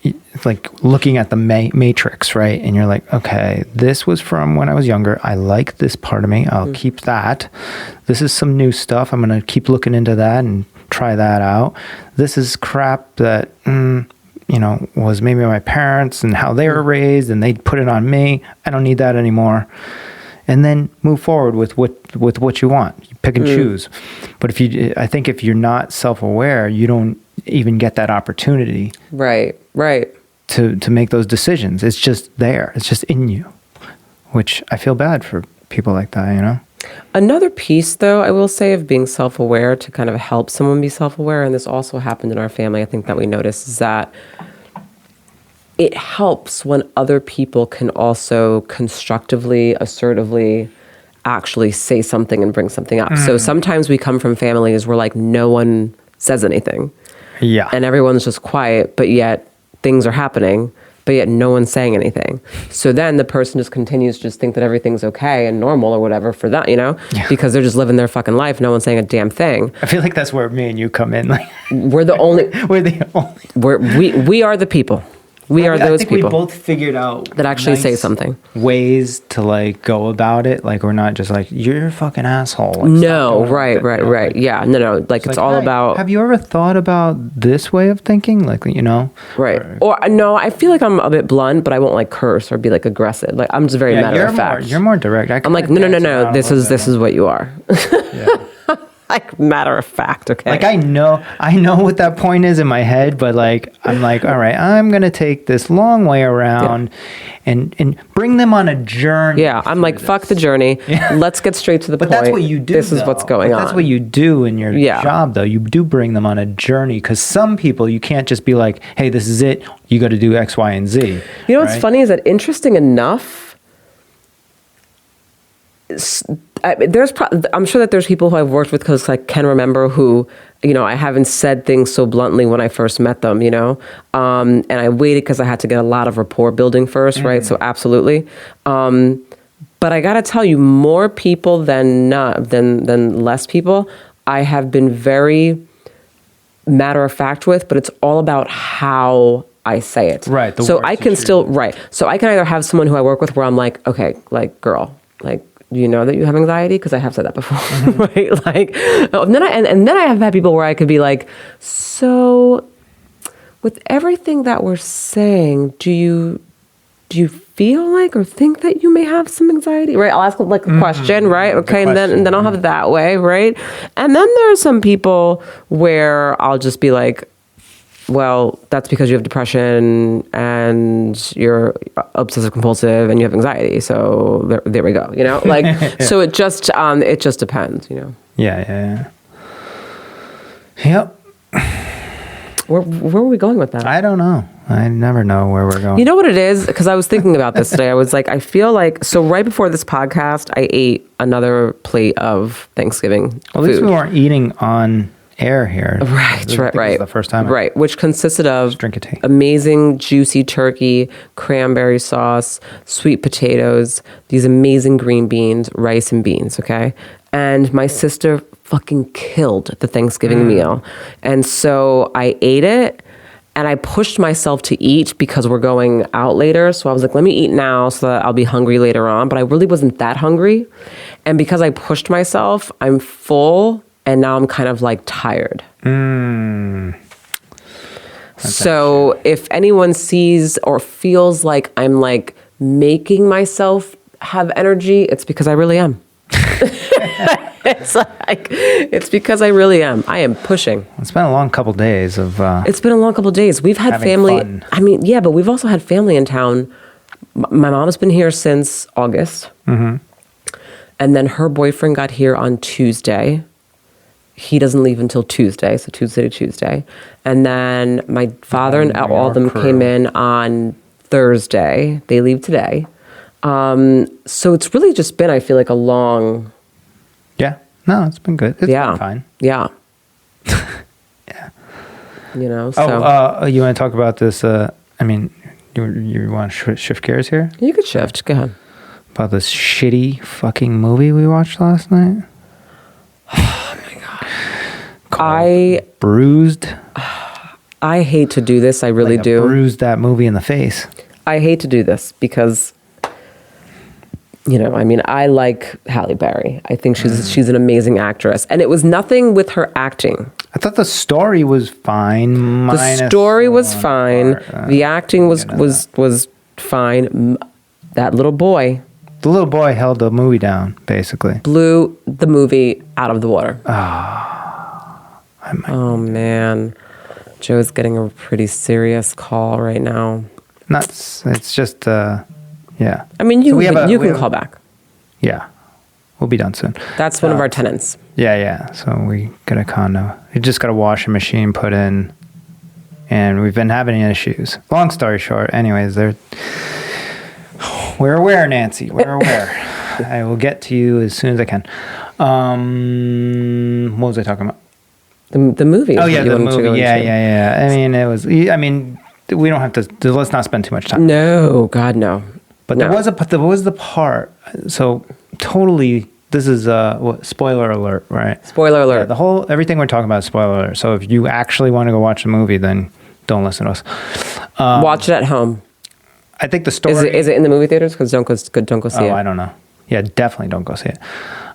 it's like looking at the matrix, right? And you're like, okay, this was from when I was younger. I like this part of me. I'll keep that. This is some new stuff. I'm going to keep looking into that and try that out. This is crap that, was maybe my parents and how they were raised, and they put it on me. I don't need that anymore. And then move forward with what you want. You pick and choose. But I think if you're not self-aware, you don't even get that opportunity.
Right.
To make those decisions. It's just there. It's just in you, which I feel bad for people like that,
Another piece, though, I will say, of being self-aware to kind of help someone be self-aware, and this also happened in our family, I think that we noticed, is that it helps when other people can also constructively, assertively actually say something and bring something up. So sometimes we come from families where like no one says anything.
Yeah.
And everyone's just quiet, but yet things are happening but yet no one's saying anything. So then the person just continues to just think that everything's okay and normal or whatever for that, because they're just living their fucking life. No one's saying a damn thing.
I feel like that's where me and you come in. Like
We're the only. We are the people. We are those people.
We both figured out
that actually say something.
Ways to like go about it. Like we're not just like you're a fucking asshole. Like,
no, right. Yeah, no. Like it's all about.
Have you ever thought about this way of thinking? Like
Right. Or no, I feel like I'm a bit blunt, but I won't like curse or be like aggressive. Like I'm just very matter of fact.
You're more direct.
I'm like no. This is what you are. Yeah. Like matter of fact, okay.
Like I know what that point is in my head, but like I'm like, all right, I'm gonna take this long way around and bring them on a journey.
Yeah, I'm like, fuck the journey. Yeah. Let's get straight to the point.
But that's what you do.
This is what's going on.
That's what you do in your job, though. You do bring them on a journey because some people you can't just be like, hey, this is it. You got to do X, Y, and Z.
You know what's funny is that interesting enough. I'm sure that there's people who I've worked with because I can remember who, I haven't said things so bluntly when I first met them, and I waited because I had to get a lot of rapport building first, right? So absolutely. But I got to tell you, more people than less people, I have been very matter of fact with, but it's all about how I say it.
Right.
So I can still, right. So I can either have someone who I work with where I'm like, okay, like girl, like, do you know that you have anxiety? Because I have said that before, right? Like, and then I have had people where I could be like, so with everything that we're saying, do you feel like or think that you may have some anxiety? Right? I'll ask like a question, right? Okay, and then I'll have it that way, right? And then there are some people where I'll just be like, well, that's because you have depression and you're obsessive compulsive and you have anxiety. So there we go. Like, so it just depends,
Yeah. Yep.
Where were we going with that?
I don't know. I never know where we're going.
You know what it is? Because I was thinking about this today. I was like, I feel like, so right before this podcast, I ate another plate of Thanksgiving
At least we weren't eating on air here.
Right.
The first time.
Right, which consisted of
drink a tea.
Amazing juicy turkey, cranberry sauce, sweet potatoes, these amazing green beans, rice and beans, okay? And my sister fucking killed the Thanksgiving meal. And so I ate it and I pushed myself to eat because we're going out later. So I was like, let me eat now so that I'll be hungry later on. But I really wasn't that hungry. And because I pushed myself, I'm full. And now I'm kind of like tired. So if anyone sees or feels like I'm like making myself have energy, it's because I really am. It's because I really am. I am pushing.
It's been a long couple days of.
It's been a long couple days. We've had family.
Fun.
I mean, yeah, but we've also had family in town. My mom's been here since August. And then her boyfriend got here on Tuesday. He doesn't leave until Tuesday, so Tuesday to Tuesday. And then my father and all of them came in on Thursday. They leave today. So it's really just been, I feel like, a long...
Yeah. No, it's been good. It's been fine.
Yeah.
Yeah.
So...
you want to talk about this? You want to shift gears here?
You could shift. Go ahead.
About this shitty fucking movie we watched last night? Bruised.
I hate to do this. I really do.
Bruised that movie in the face.
I hate to do this because, I like Halle Berry. I think she's an amazing actress, and it was nothing with her acting.
I thought the story was fine.
The story was fine. The acting was fine. That little boy.
The little boy held the movie down, basically. Blew
the movie out of the water. Oh, man. Joe's getting a pretty serious call right now.
It's just, yeah.
I mean, you can call back.
Yeah. We'll be done soon.
That's one of our tenants.
Yeah. So we got a condo. We just got a washing machine put in, and we've been having issues. Long story short, anyways, we're aware, Nancy. We're aware. I will get to you as soon as I can. What was I talking about?
The movie.
Oh yeah, the movie. Yeah. I mean, we don't have to. Let's not spend too much time.
No, God, no.
But
No.
there was the part. So totally, this is spoiler alert, right?
Spoiler
Yeah,
alert.
everything we're talking about is spoiler alert. So if you actually want to go watch the movie, then don't listen to us.
Watch it at home.
I think the story
Is it in the movie theaters? Because don't go see it.
I don't know. Yeah, definitely don't go see it.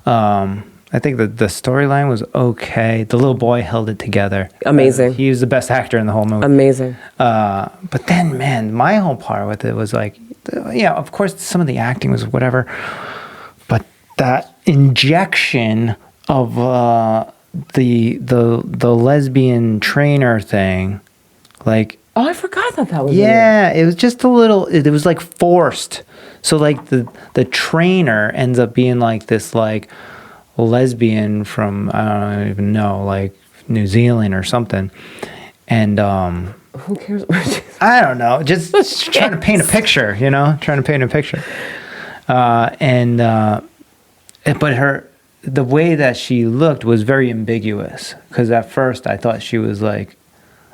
I think that the storyline was okay. The little boy held it together.
Amazing.
He was the best actor in the whole movie.
Amazing.
But then, man, my whole part with it was like, yeah, of course, some of the acting was whatever, but that injection of the lesbian trainer thing, like.
Oh, I forgot that was.
Yeah, it was just a little. It was like forced. So like the trainer ends up being like this like lesbian from I don't even know, like New Zealand or something, and
Who cares?
I don't know, just trying to paint a picture, trying to paint a picture, but the way that she looked was very ambiguous because at first I thought she was like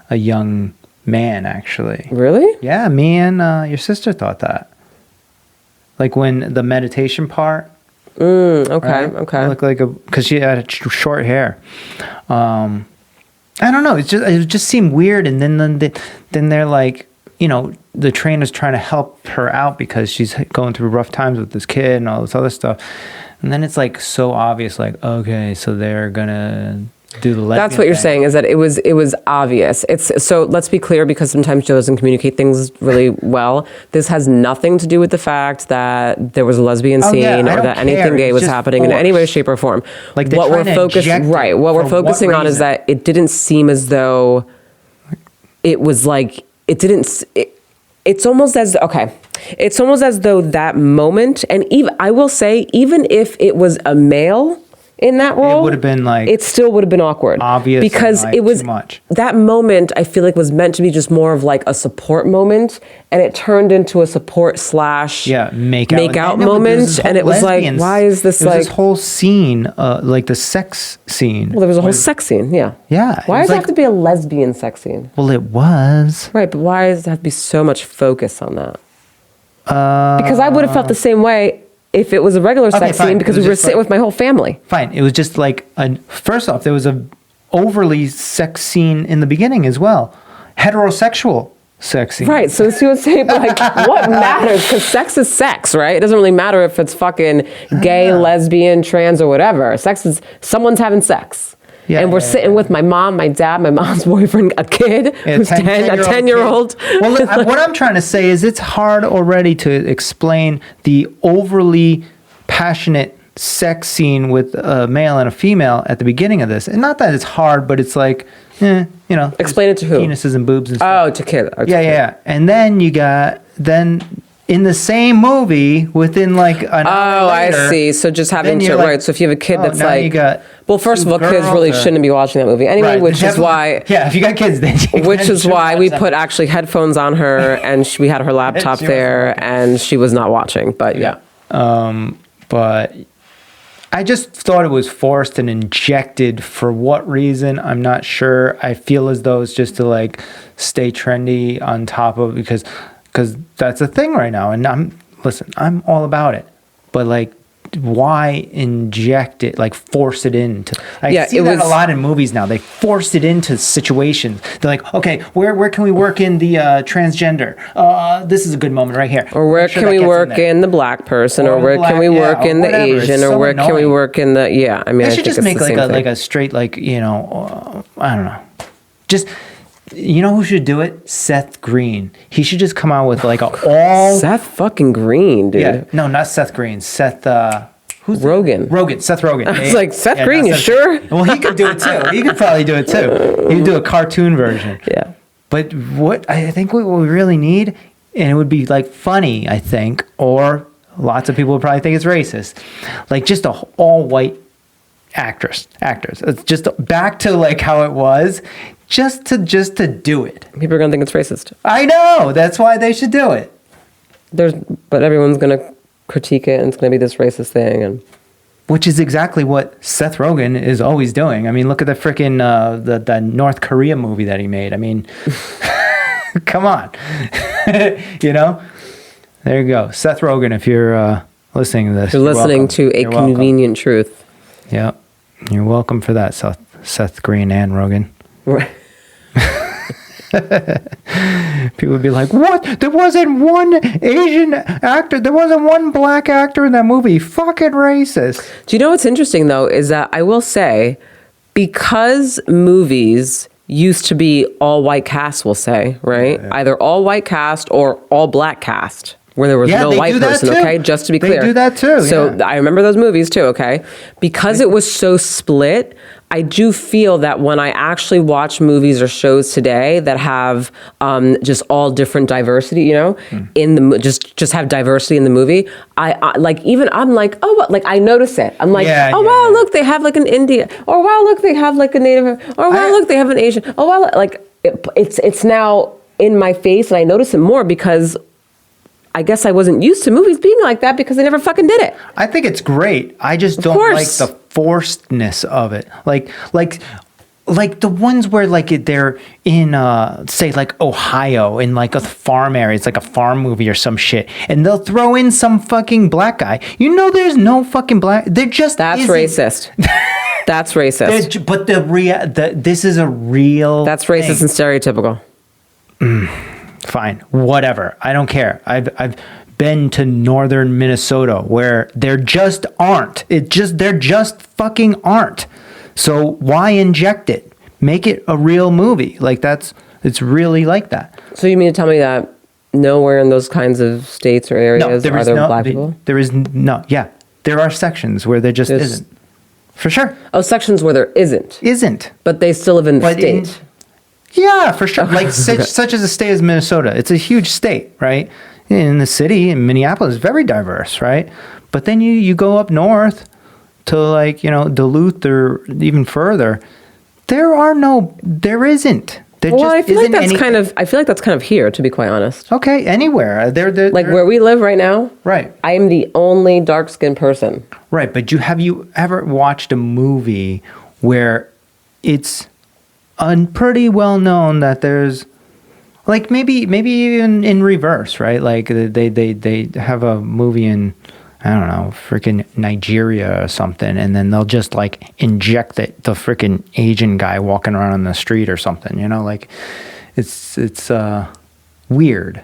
a young man, actually.
Really?
Yeah, me and your sister thought that. Like when the meditation part.
Okay.
Right?
Okay.
Looked like because she had short hair. I don't know. It just seemed weird. And then they're like, the trainer's trying to help her out because she's going through rough times with this kid and all this other stuff. And then it's like so obvious, like, okay, so they're gonna do the lesbian
That's what you're
thing.
saying, is that it was obvious. So let's be clear, because sometimes Joe doesn't communicate things really well. This has nothing to do with the fact that there was a lesbian scene
I
or
don't
that anything
care.
gay
It's
was
just
happening in any way, shape, or form.
Like they're
what
trying
we're
to inject it.
right. What we're
For what
focusing on is
reason?
that it didn't seem as though it was like it didn't. It's almost as It's almost as though that moment, and even I will say, even if it was a male in that role,
would have been like
it still would have been awkward,
obvious
because
and, like,
it was
too much.
That moment. I feel like was meant to be just more of like a support moment, and it turned into a support slash
make out
moment, and it was like, why is this
there was
like
this whole scene, like the sex scene?
Well, there was a whole sex scene, yeah.
Yeah,
Why
it was
does it
like-
have to be a lesbian sex scene?
Well, it was.
Right, but why does there have to be so much focus on that? Because I would have felt the same way if it was a regular sex
fine.
scene, because
It was
we were
just
sitting
like-
with my whole family.
Fine. It was just like first off, there was a overly sex scene in the beginning as well. Heterosexual sex scene.
Right, so she would say, like, what matters? Because sex is sex, right? It doesn't really matter if it's fucking gay, lesbian, trans, or whatever. Sex is, someone's having sex.
Yeah,
and we're sitting with my mom, my dad, my mom's boyfriend, a kid who's 10, a 10-year-old.
Well, look, what I'm trying to say is it's hard already to explain the overly passionate sex scene with a male and a female at the beginning of this. And not that it's hard, but it's like,
Explain it to who?
Penises and boobs and stuff.
Oh, to kid. Oh, to
Yeah,
kid.
yeah. And then you got, in the same movie, within like an hour
Oh,
later,
I see. So just having
then
to,
you're like,
right. So if you have a kid
oh,
that's
now
like,
you got
well, first of all,
two
kids really
girls or-
shouldn't be watching that movie anyway,
Right,
which is
definitely-
why.
Yeah, if you got kids, then you
Which is
shouldn't
why
watch
we
that.
put actually headphones on her, and we had her laptop
She wasn't
there,
watching.
and she was not watching. But yeah.
But I just thought it was forced and injected. For what reason, I'm not sure. I feel as though it's just to like stay trendy on top of, because that's a thing right now. And I'm all about it. But like, why inject it, like force it into? I see that a lot in movies now. They force it into situations. They're like, okay, where can we work in the transgender? This is a good moment right here.
Or where
Make sure
can
that
we
gets
work in the black person, or where can we work in the
whatever. It's
Asian, or
so
where can we
annoying.
work in the, yeah, I mean,
They
I
should
think
just
it's
make
the
like
same
a
thing.
straight, like, I don't know. Just, you know who should do it? Seth Green. He should just come out with like
Seth fucking Green, dude.
Yeah, no, not Seth Green. Seth, who's
Rogen.
Seth Rogen.
I was like, Seth Green,
not
you sure?
Well, he could do it too. He could probably do it too. He could do a cartoon version.
Yeah.
But what I think what we really need, and it would be like funny, I think, or lots of people would probably think it's racist, like just a all white actors. It's just back to like how it was, just to do it.
People are going to think it's racist.
I know. That's why they should do it.
But everyone's going to critique it, and it's going to be this racist thing. And
Which is exactly what Seth Rogen is always doing. I mean, look at the freaking the North Korea movie that he made. I mean, Come on. You know? There you go. Seth Rogen, if you're listening to this.
You're listening
welcome.
to a
You're welcome.
convenient truth.
Yep. You're welcome for that, Seth Green and Rogen.
Right.
People would be like, what? There wasn't one Asian actor. There wasn't one black actor in that movie. Fucking racist.
Do you know what's interesting, though, is that I will say, because movies used to be all white cast, we'll say, right?
Yeah.
Either all white cast or all black cast, where there was no
they
white
do that
person,
too.
okay? Just to be clear.
They do that too,
So
yeah.
I remember those movies too, okay? Because it was so split, I do feel that when I actually watch movies or shows today that have just all different diversity, you know, in the just have diversity in the movie, I like, even I'm like, oh, what? Like I notice it. I'm like,
Yeah,
oh
yeah,
wow,
yeah.
look, they have like an Indian, or wow, look, they have like a Native, or wow, look, they have an Asian. Oh wow, like it's now in my face, and I notice it more because I guess I wasn't used to movies being like that because they never fucking did it.
I think it's great. I just don't like the forcedness of it. Like the ones where like they're in say like Ohio in like a farm area. It's like a farm movie or some shit, and they'll throw in some fucking black guy. You know, there's no fucking black. There just
That's
isn't.
racist. That's racist.
But this is a real.
That's racist and stereotypical.
Fine, whatever. I don't care. I've been to northern Minnesota where there just aren't. There just fucking aren't. So why inject it? Make it a real movie. Like it's really like that.
So you mean to tell me that nowhere in those kinds of states or areas are there black people?
There is no. Yeah, there are sections where there just isn't. For sure.
Oh, sections where there isn't. But they still live in the state.
Yeah, for sure. Like such as a state as Minnesota. It's a huge state, right? In the city, in Minneapolis, very diverse, right? But then you go up north to like, you know, Duluth or even further. There isn't.
Well, I feel like that's kind of here, to be quite honest.
Okay, anywhere.
Like where we live right now.
Right.
I am the only dark-skinned person.
Right, but have you ever watched a movie where it's pretty well known that there's like maybe even in reverse, right? Like they have a movie in, I don't know, freaking Nigeria or something, and then they'll just like inject the freaking Asian guy walking around on the street or something, you know? Like it's weird.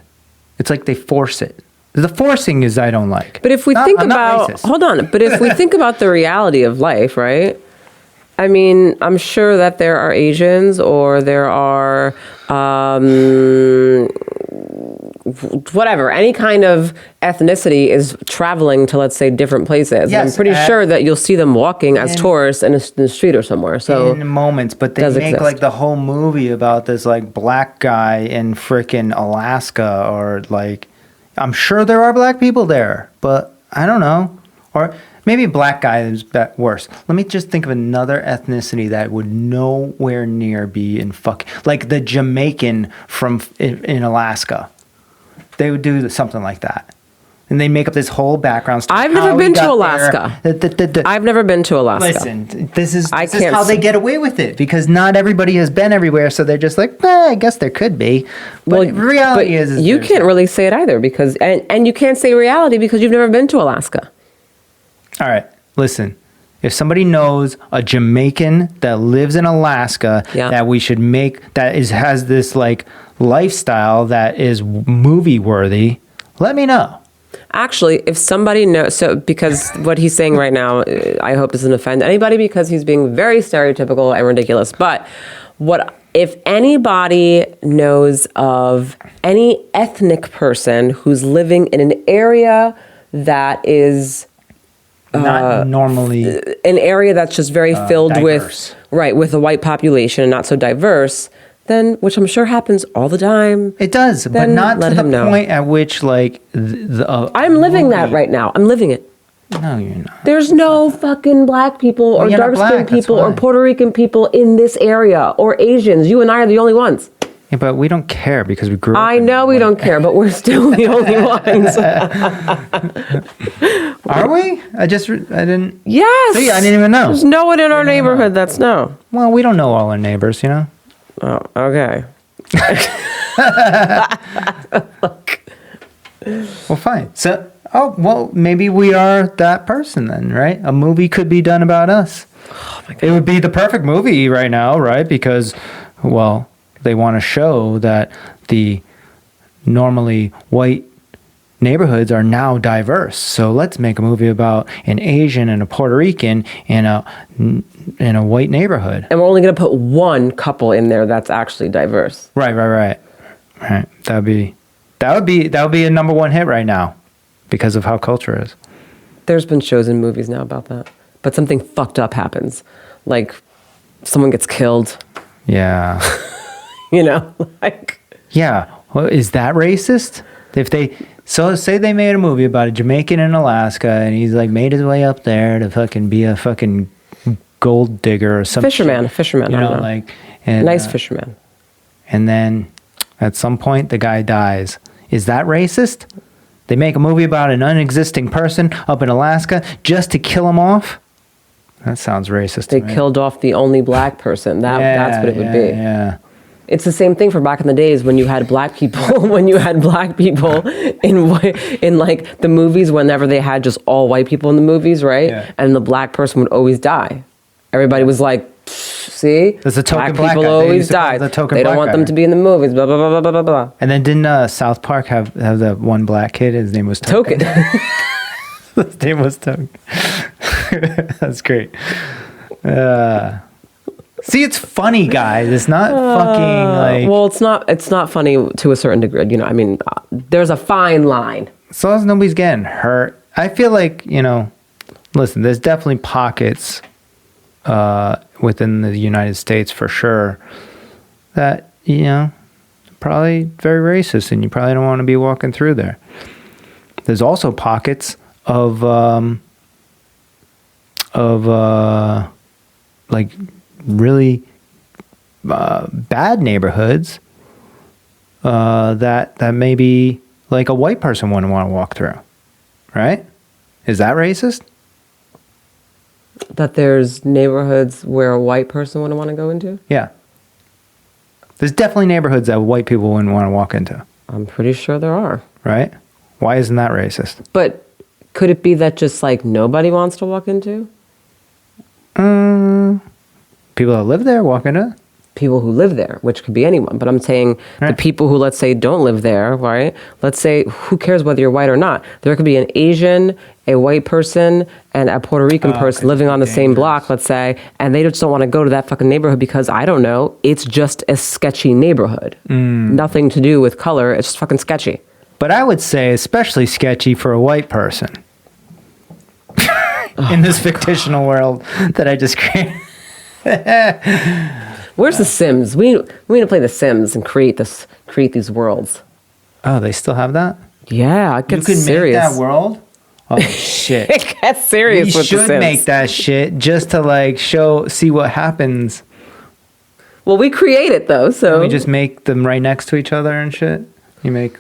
It's like they force it. The forcing is I don't like.
But if we think about, hold on, but if we think about the reality of life, right? I mean, I'm sure that there are Asians or there are whatever, any kind of ethnicity is traveling to, let's say, different places.
Yes,
I'm pretty sure that you'll see them walking as tourists in the street or somewhere. So
in moments, but they make
exist.
like the whole movie about this like black guy in frickin' Alaska, or like, I'm sure there are black people there, but I don't know. Or maybe black guy is worse. Let me just think of another ethnicity that would nowhere near be in like the Jamaican in Alaska. They would do something like that. And they make up this whole background story.
I've never been to Alaska. I've never been to Alaska.
Listen, this is how they get away with it, because not everybody has been everywhere, so they're just like, I guess there could be. But reality is
you can't really say it either, because and you can't say reality because you've never been to Alaska.
All right, listen. If somebody knows a Jamaican that lives in Alaska that we should make, has this like lifestyle that is movie worthy, let me know. Actually,
if somebody knows, because what he's saying right now, I hope doesn't offend anybody, because he's being very stereotypical and ridiculous. But if anybody knows of any ethnic person who's living in an area that is
not normally
an area that's just very filled
diverse.
with a white population and not so diverse, then, which I'm sure happens all the time.
It does, but not to the point at which, like,
I'm living that right now. I'm living it.
No, you're not.
There's no fucking black people or dark-skinned people or Puerto Rican people in this area, or Asians. You and I are the only ones.
Yeah, but we don't care because we grew up.
I know we don't care, but we're still the only ones.
Are we? I didn't.
Yes.
See, I didn't even know.
There's no one in our neighborhood that's no.
Well, we don't know all our neighbors, you know?
Oh, okay.
Well, fine. So, maybe we are that person then, right? A movie could be done about us.
Oh my God.
It would be the perfect movie right now, right? Because, well, they want to show that the normally white neighborhoods are now diverse. So let's make a movie about an Asian and a Puerto Rican in a white neighborhood.
And we're only going to put one couple in there that's actually diverse.
Right. That would be a number one hit right now because of how culture is.
There's been shows and movies now about that. But something fucked up happens. Like someone gets killed.
Yeah.
Like.
Yeah. Well, is that racist? So say they made a movie about a Jamaican in Alaska and he's like made his way up there to fucking be a fucking gold digger or something.
Fisherman, I don't know.
Like and,
nice fisherman.
And then at some point the guy dies. Is that racist? They make a movie about an unexisting person up in Alaska just to kill him off? That sounds racist
They
to me.
killed off the only black person. That's what it would be.
Yeah.
It's the same thing for back in the days when you had black people, in like the movies, whenever they had just all white people in the movies, right?
Yeah.
And the black person would always die. Everybody was like, see?
There's a token
black
black
people
guy. They
always
used to call
die.
it the token
They don't
black
want
guy.
them to be in the movies, blah, blah, blah, blah, blah, blah.
And then didn't South Park have the one black kid? His name was Token. His name was Token. That's great. See, it's funny, guys. It's not fucking like.
Well, it's not funny to a certain degree. There's a fine line.
As long as nobody's getting hurt. I feel like, listen, there's definitely pockets within the United States for sure that, probably very racist and you probably don't want to be walking through there. There's also pockets of like really bad neighborhoods that maybe like a white person wouldn't want to walk through, right? Is that racist?
That there's neighborhoods where a white person wouldn't want to go into?
Yeah. There's definitely neighborhoods that white people wouldn't want to walk into,
I'm pretty sure there are.
right? Why isn't that racist?
But could it be that just like nobody wants to walk into?
People that live there walk into it?
People who live there, which could be anyone. But I'm saying the
Right.
people who, let's say, don't live there, right? Let's say, who cares whether you're white or not? There could be an Asian, a white person, and a Puerter Rican person living on the same block, let's say, and they just don't want to go to that fucking neighborhood because, I don't know, it's just a sketchy neighborhood. Nothing to do with color. It's just fucking sketchy.
But I would say especially sketchy for a white person. In this fictional world that I just created.
Where's the Sims? We need to play the Sims and create these worlds.
Oh, they still have that?
Yeah, it gets serious.
make that world? Oh, shit.
It gets serious
We
with the
should
Sims.
make that shit just to like see what happens.
Well, we create it though, so
We just make them right next to each other and shit. You make.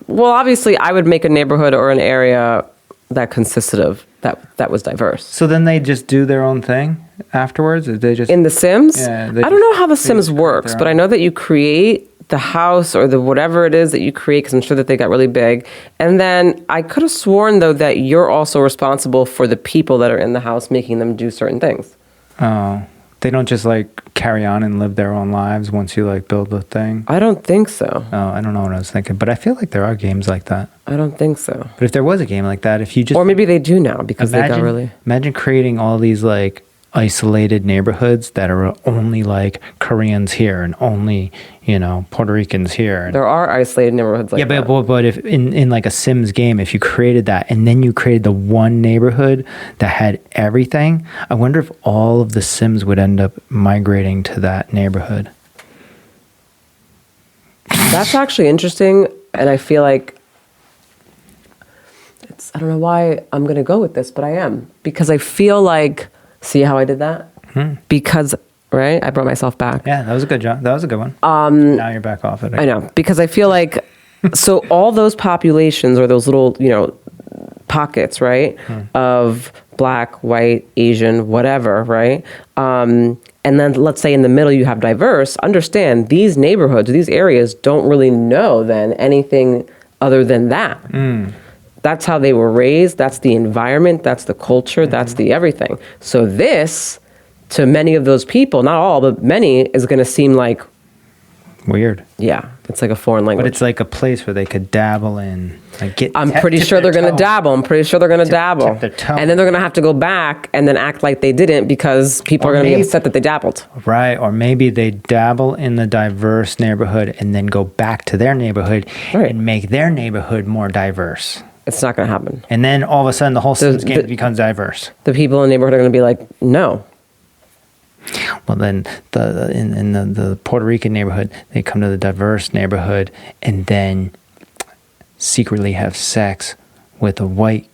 Well, obviously, I would make a neighborhood or an area that consisted of that was diverse.
So then they just do their own thing afterwards? Or they just
In The Sims,
Yeah,
I
they
don't
just-
know how The
they
Sims
just create
works,
their
but I
own.
know that you create the house or the whatever it is that you create, because I'm sure that they got really big. And then I could have sworn though that you're also responsible for the people that are in the house, making them do certain things.
Oh, they don't just like carry on and live their own lives once you like build the thing.
I don't think so.
Oh, I don't know what I was thinking, but I feel like there are games like that.
I don't think so.
But if there was a game like that, if you just
Or maybe they do now because they got really.
imagine creating all these like isolated neighborhoods that are only like Koreans here and only Puerto Ricans here. And
There are isolated neighborhoods like
yeah,
that.
but if in like a Sims game, if you created that and then you created the one neighborhood that had everything, I wonder if all of the Sims would end up migrating to that neighborhood.
That's actually interesting, and I feel like I don't know why I'm going to go with this, but I am. Because I feel like, see how I did that? Because, right? I brought myself back.
Yeah, that was a good job. That was a good one. Now you're back off it.
I know. Because I feel like, so all those populations or those little, pockets, right, of Black, white, Asian, whatever, right? And then let's say in the middle you have diverse. Understand these neighborhoods, these areas don't really know then anything other than that. That's how they were raised. That's the environment. That's the culture. That's the everything. So this, to many of those people, not all, but many, is going to seem like
weird.
Yeah, it's like a foreign language.
But it's like a place where they could dabble in. Like
I'm pretty sure they're going to dabble. I'm pretty sure they're going to dabble.
Tip their toe.
And then they're going to have to go back and then act like they didn't because people are going to be upset that they dabbled.
Right. Or maybe they dabble in the diverse neighborhood and then go back to their neighborhood and make their neighborhood more diverse.
It's not going to happen.
And then all of a sudden the whole game becomes diverse.
The people in the neighborhood are going to be like, no.
Well, then in the Puerto Rican neighborhood, they come to the diverse neighborhood and then secretly have sex with a white.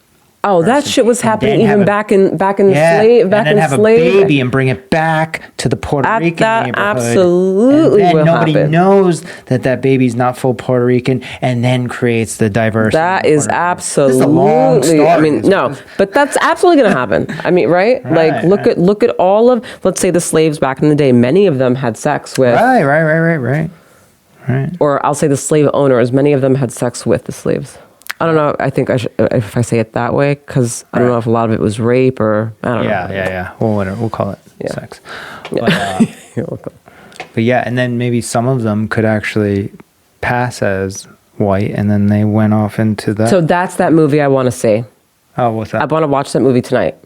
Oh, that shit was happening even back in slave.
And then have a baby and bring it back to the Puerto Rican neighborhood.
Absolutely,
and then
will
nobody
happen.
knows that baby's not full Puerto Rican, and then creates the diversity.
That is absolutely.
This is a long story.
I mean, no, but that's absolutely going to happen. I mean, right? Like, look at all of, let's say, the slaves back in the day. Many of them had sex with.
Right.
Or I'll say the slave owners. Many of them had sex with the slaves. I don't know. I think I should, if I say it that way, because I don't know if a lot of it was rape or I don't know.
Yeah. Well, whatever. We'll call it sex.
Yeah.
But,
You're welcome.
but yeah, and then maybe some of them could actually pass as white, and then they went off into that.
So that's that movie I want to see.
Oh, what's that?
I want to watch that movie tonight.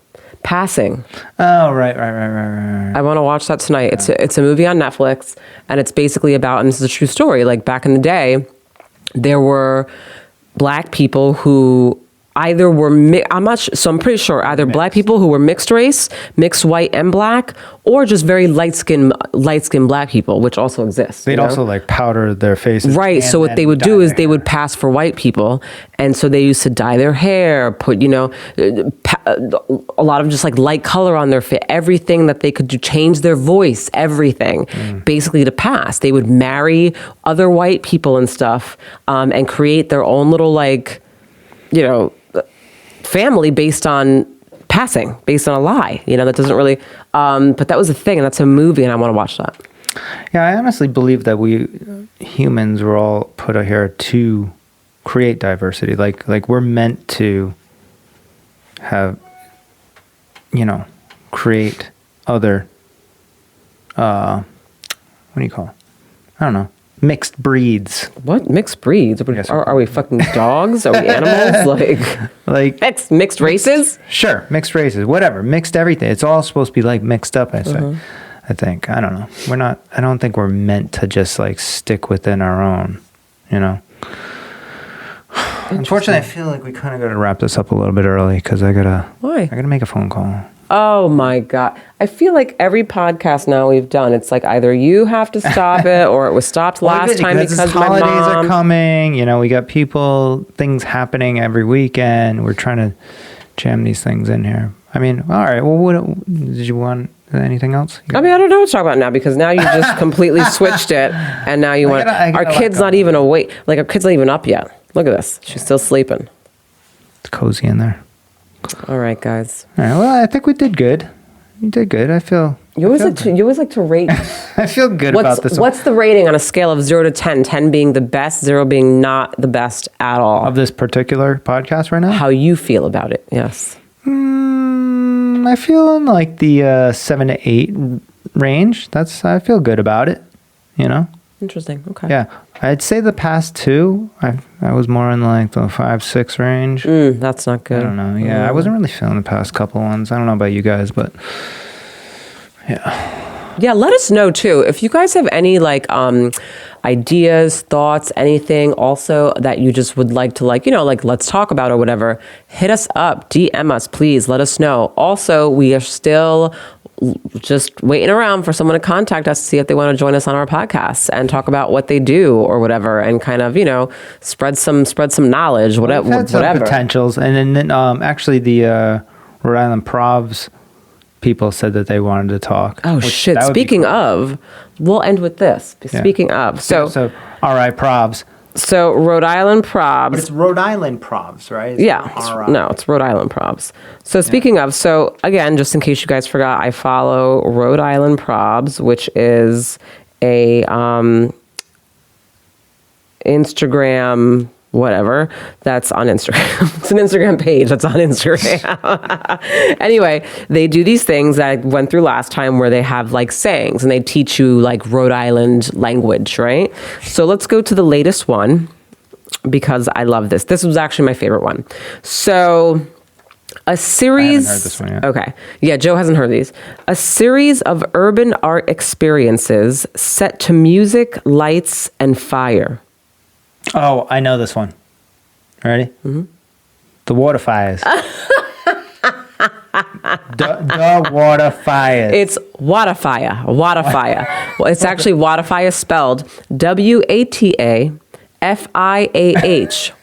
Passing.
Oh, right.
I want to watch that tonight. It's a movie on Netflix, and it's basically about, and this is a true story. Like back in the day, there were Black people who either were, I'm pretty sure either mixed. Black people who were mixed race, mixed white and Black, or just very light-skinned Black people, which also exists.
They'd also like powder their faces.
Right. So what they would do is they would pass for white people. And so they used to dye their hair, put, a lot of just like light color on their face, everything that they could do, change their voice, everything, basically to pass. They would marry other white people and stuff, and create their own little family based on passing, based on a lie, that doesn't really, but that was a thing, and that's a movie, and I want to watch that.
Yeah, I honestly believe that we humans were all put out here to create diversity. Like we're meant to have, create other, what do you call it? I don't know. Mixed breeds.
What? Mixed breeds? Are we fucking dogs? Are we animals? Like mixed races?
Sure, mixed races. Whatever. Mixed everything. It's all supposed to be like mixed up, I say. I think. I don't know. I don't think we're meant to just like stick within our own, Unfortunately, I feel like we kind of got to wrap this up a little bit early because I gotta make a phone call.
Oh my God. I feel like every podcast now we've done, it's like either you have to stop it or it was stopped last time because my mom.
Holidays are coming. We got things happening every weekend. We're trying to jam these things in here. I mean, all right. Well, did you want anything else?
I don't know what to talk about now because now you just completely switched it and now you want. Our kid's not even awake. Like our kid's not even up yet. Look at this. She's still sleeping.
It's cozy in there.
All right, guys.
All right. Well, I think we did good. You did good. I feel.
You always like to rate.
I feel good about this.
What's the rating on a scale of 0 to 10? 10 being the best, 0 being not the best at all.
Of this particular podcast right now?
How you feel about it? Yes.
I feel in like the 7 to 8 range. I feel good about it.
Interesting. Okay.
Yeah, I'd say the past two, I was more in like the 5, 6 range.
That's not good.
I don't know. Yeah, I wasn't really feeling the past couple ones. I don't know about you guys, but yeah.
Yeah, let us know too if you guys have any ideas, thoughts, anything. Also that you just would like to let's talk about or whatever. Hit us up, DM us, please. Let us know. Also, we are still just waiting around for someone to contact us to see if they want to join us on our podcast and talk about what they do or whatever, and kind of spread some knowledge, whatever.
We've had some potentials, and then actually the Rhode Island Provs people said that they wanted to talk.
Oh shit! Speaking of, we'll end with this. Speaking of, so
all right, Provs.
So Rhode Island probs.
But it's Rhode Island probs, right? It's
Yeah.
not RI.
No, it's Rhode Island probs. So speaking of, so again, just in case you guys forgot, I follow Rhode Island probs, which is a Instagram whatever that's on Instagram. It's an Instagram page that's on Instagram. Anyway, they do these things that I went through last time where they have like sayings and they teach you like Rhode Island language, right? So let's go to the latest one because I love this. This was actually my favorite one. So a series.
I haven't heard this one yet.
Okay. Yeah, Joe hasn't heard these. A series of urban art experiences set to music, lights, and fire.
Oh, I know this one. Ready? Mm-hmm. The water fires. the water fires.
It's Watafaya. Watafaya. Well, it's actually Watafaya spelled Watafah.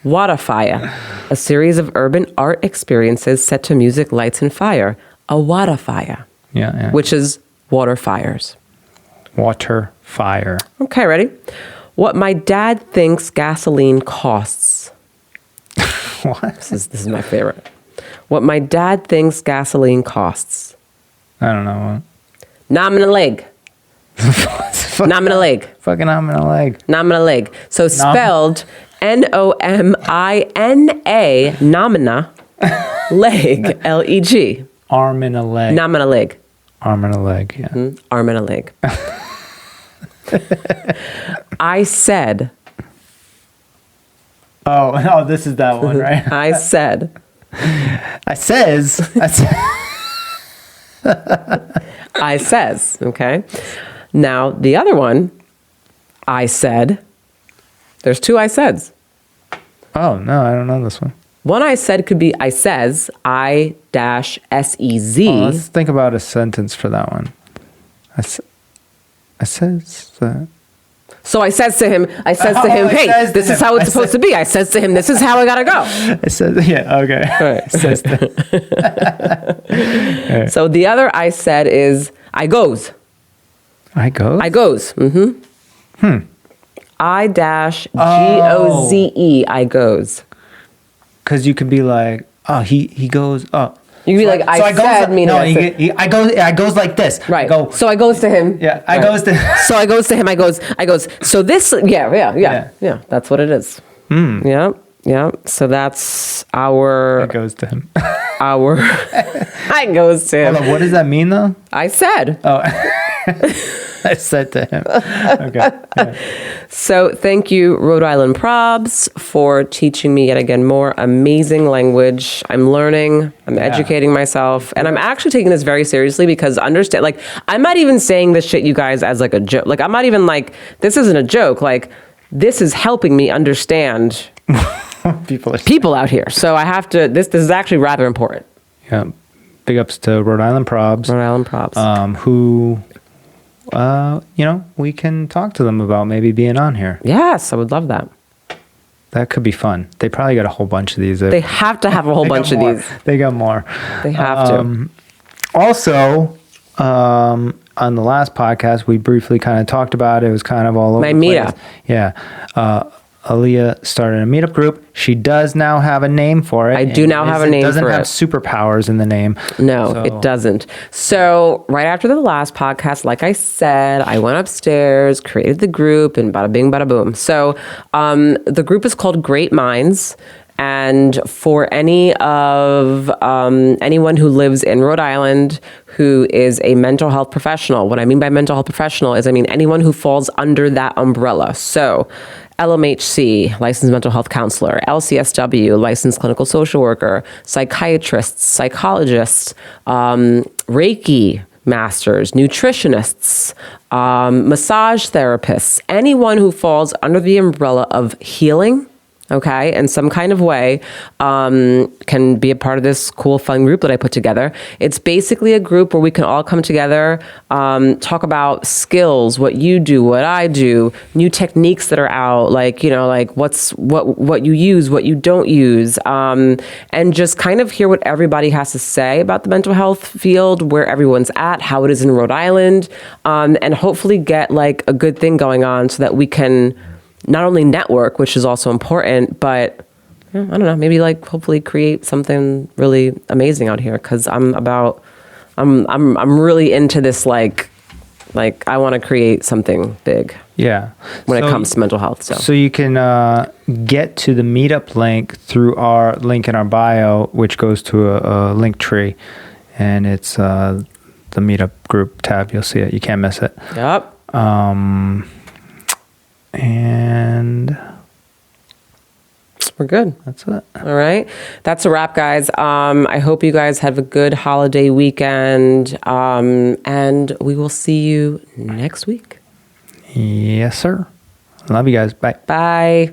Watafaya. A series of urban art experiences set to music, lights, and fire. A Watafaya.
Yeah.
Which is water fires.
Water fire.
Okay, ready? What my dad thinks gasoline costs.
What?
This is my favorite. What my dad thinks gasoline costs.
I don't know.
Nominal leg. Nominal leg.
Fucking nominal leg.
Nominal leg. So spelled Nomina, nomina, leg, Leg.
Arm and a leg.
Nominal leg.
Arm and a leg, yeah.
Arm and a leg. I said.
Oh, no, this is that one, right?
I said.
I says.
I says. Okay. Now, the other one, I said. There's two I said's.
Oh, no, I don't know this one.
One I said could be I says, I-S-E-Z.
Oh, let's think about a sentence for that one. I says that.
So I says to him, hey, this is how it's supposed to be. I says to him, this is how I gotta go.
I said, yeah, okay.
Right.
Says that.
Right. So the other I said is I goes.
I goes?
I goes. Mm-hmm. I-G-O-Z-E. I goes.
Because you could be like, oh, he goes, oh.
You can be like, I said, meaning
no,
I said.
I goes like this.
Right.
I go,
so I goes to him.
yeah, I
Right.
goes to
So I goes to him. I goes. So this, yeah. That's what it is. Yeah. So that's our.
I goes to him.
Our. I goes to him.
Hold on, what does that mean though?
I said.
Oh, I said to him. Okay. Yeah.
So thank you, Rhode Island Probs, for teaching me yet again more amazing language. I'm learning, I'm educating myself, and I'm actually taking this very seriously because understand, like, I'm not even saying this shit, you guys, as like a joke. Like, I'm not even like, this isn't a joke. Like, this is helping me understand people out here. So I have to, this is actually rather important.
Yeah. Big ups to Rhode Island Probs.
Rhode Island Probs.
Who, we can talk to them about maybe being on here.
Yes, I would love that.
That could be fun. They probably got a whole bunch of these.
They have to have a whole bunch of these.
They got more.
They have to.
Also, on the last podcast, we briefly kind of talked about it. It was kind of all over
My
the place.
meetup.
Yeah. Aaliyah started a meetup group. She does now have a name for it.
I do now have a name for it.
It doesn't have superpowers in the name.
No, it doesn't. So right after the last podcast, like I said, I went upstairs, created the group, and bada bing, bada boom. So the group is called Great Minds. And for anyone who lives in Rhode Island who is a mental health professional, what I mean by mental health professional is anyone who falls under that umbrella. So LMHC, licensed mental health counselor, LCSW, licensed clinical social worker, psychiatrists, psychologists, Reiki masters, nutritionists, massage therapists, anyone who falls under the umbrella of healing, okay, in some kind of way, can be a part of this cool, fun group that I put together. It's basically a group where we can all come together, talk about skills, what you do, what I do, new techniques that are out, like what you use, what you don't use, and just kind of hear what everybody has to say about the mental health field, where everyone's at, how it is in Rhode Island, and hopefully get like a good thing going on so that we can not only network, which is also important, but I don't know, maybe like hopefully create something really amazing out here. Because I'm really into this like I want to create something big.
Yeah.
When it comes to mental health.
So you can get to the meetup link through our link in our bio, which goes to a link tree, and it's the meetup group tab. You'll see it. You can't miss it.
Yep.
And
we're good.
that's it.
All right. That's a wrap, guys. I hope you guys have a good holiday weekend. And we will see you next week.
Yes, sir. Love you guys. Bye.
Bye.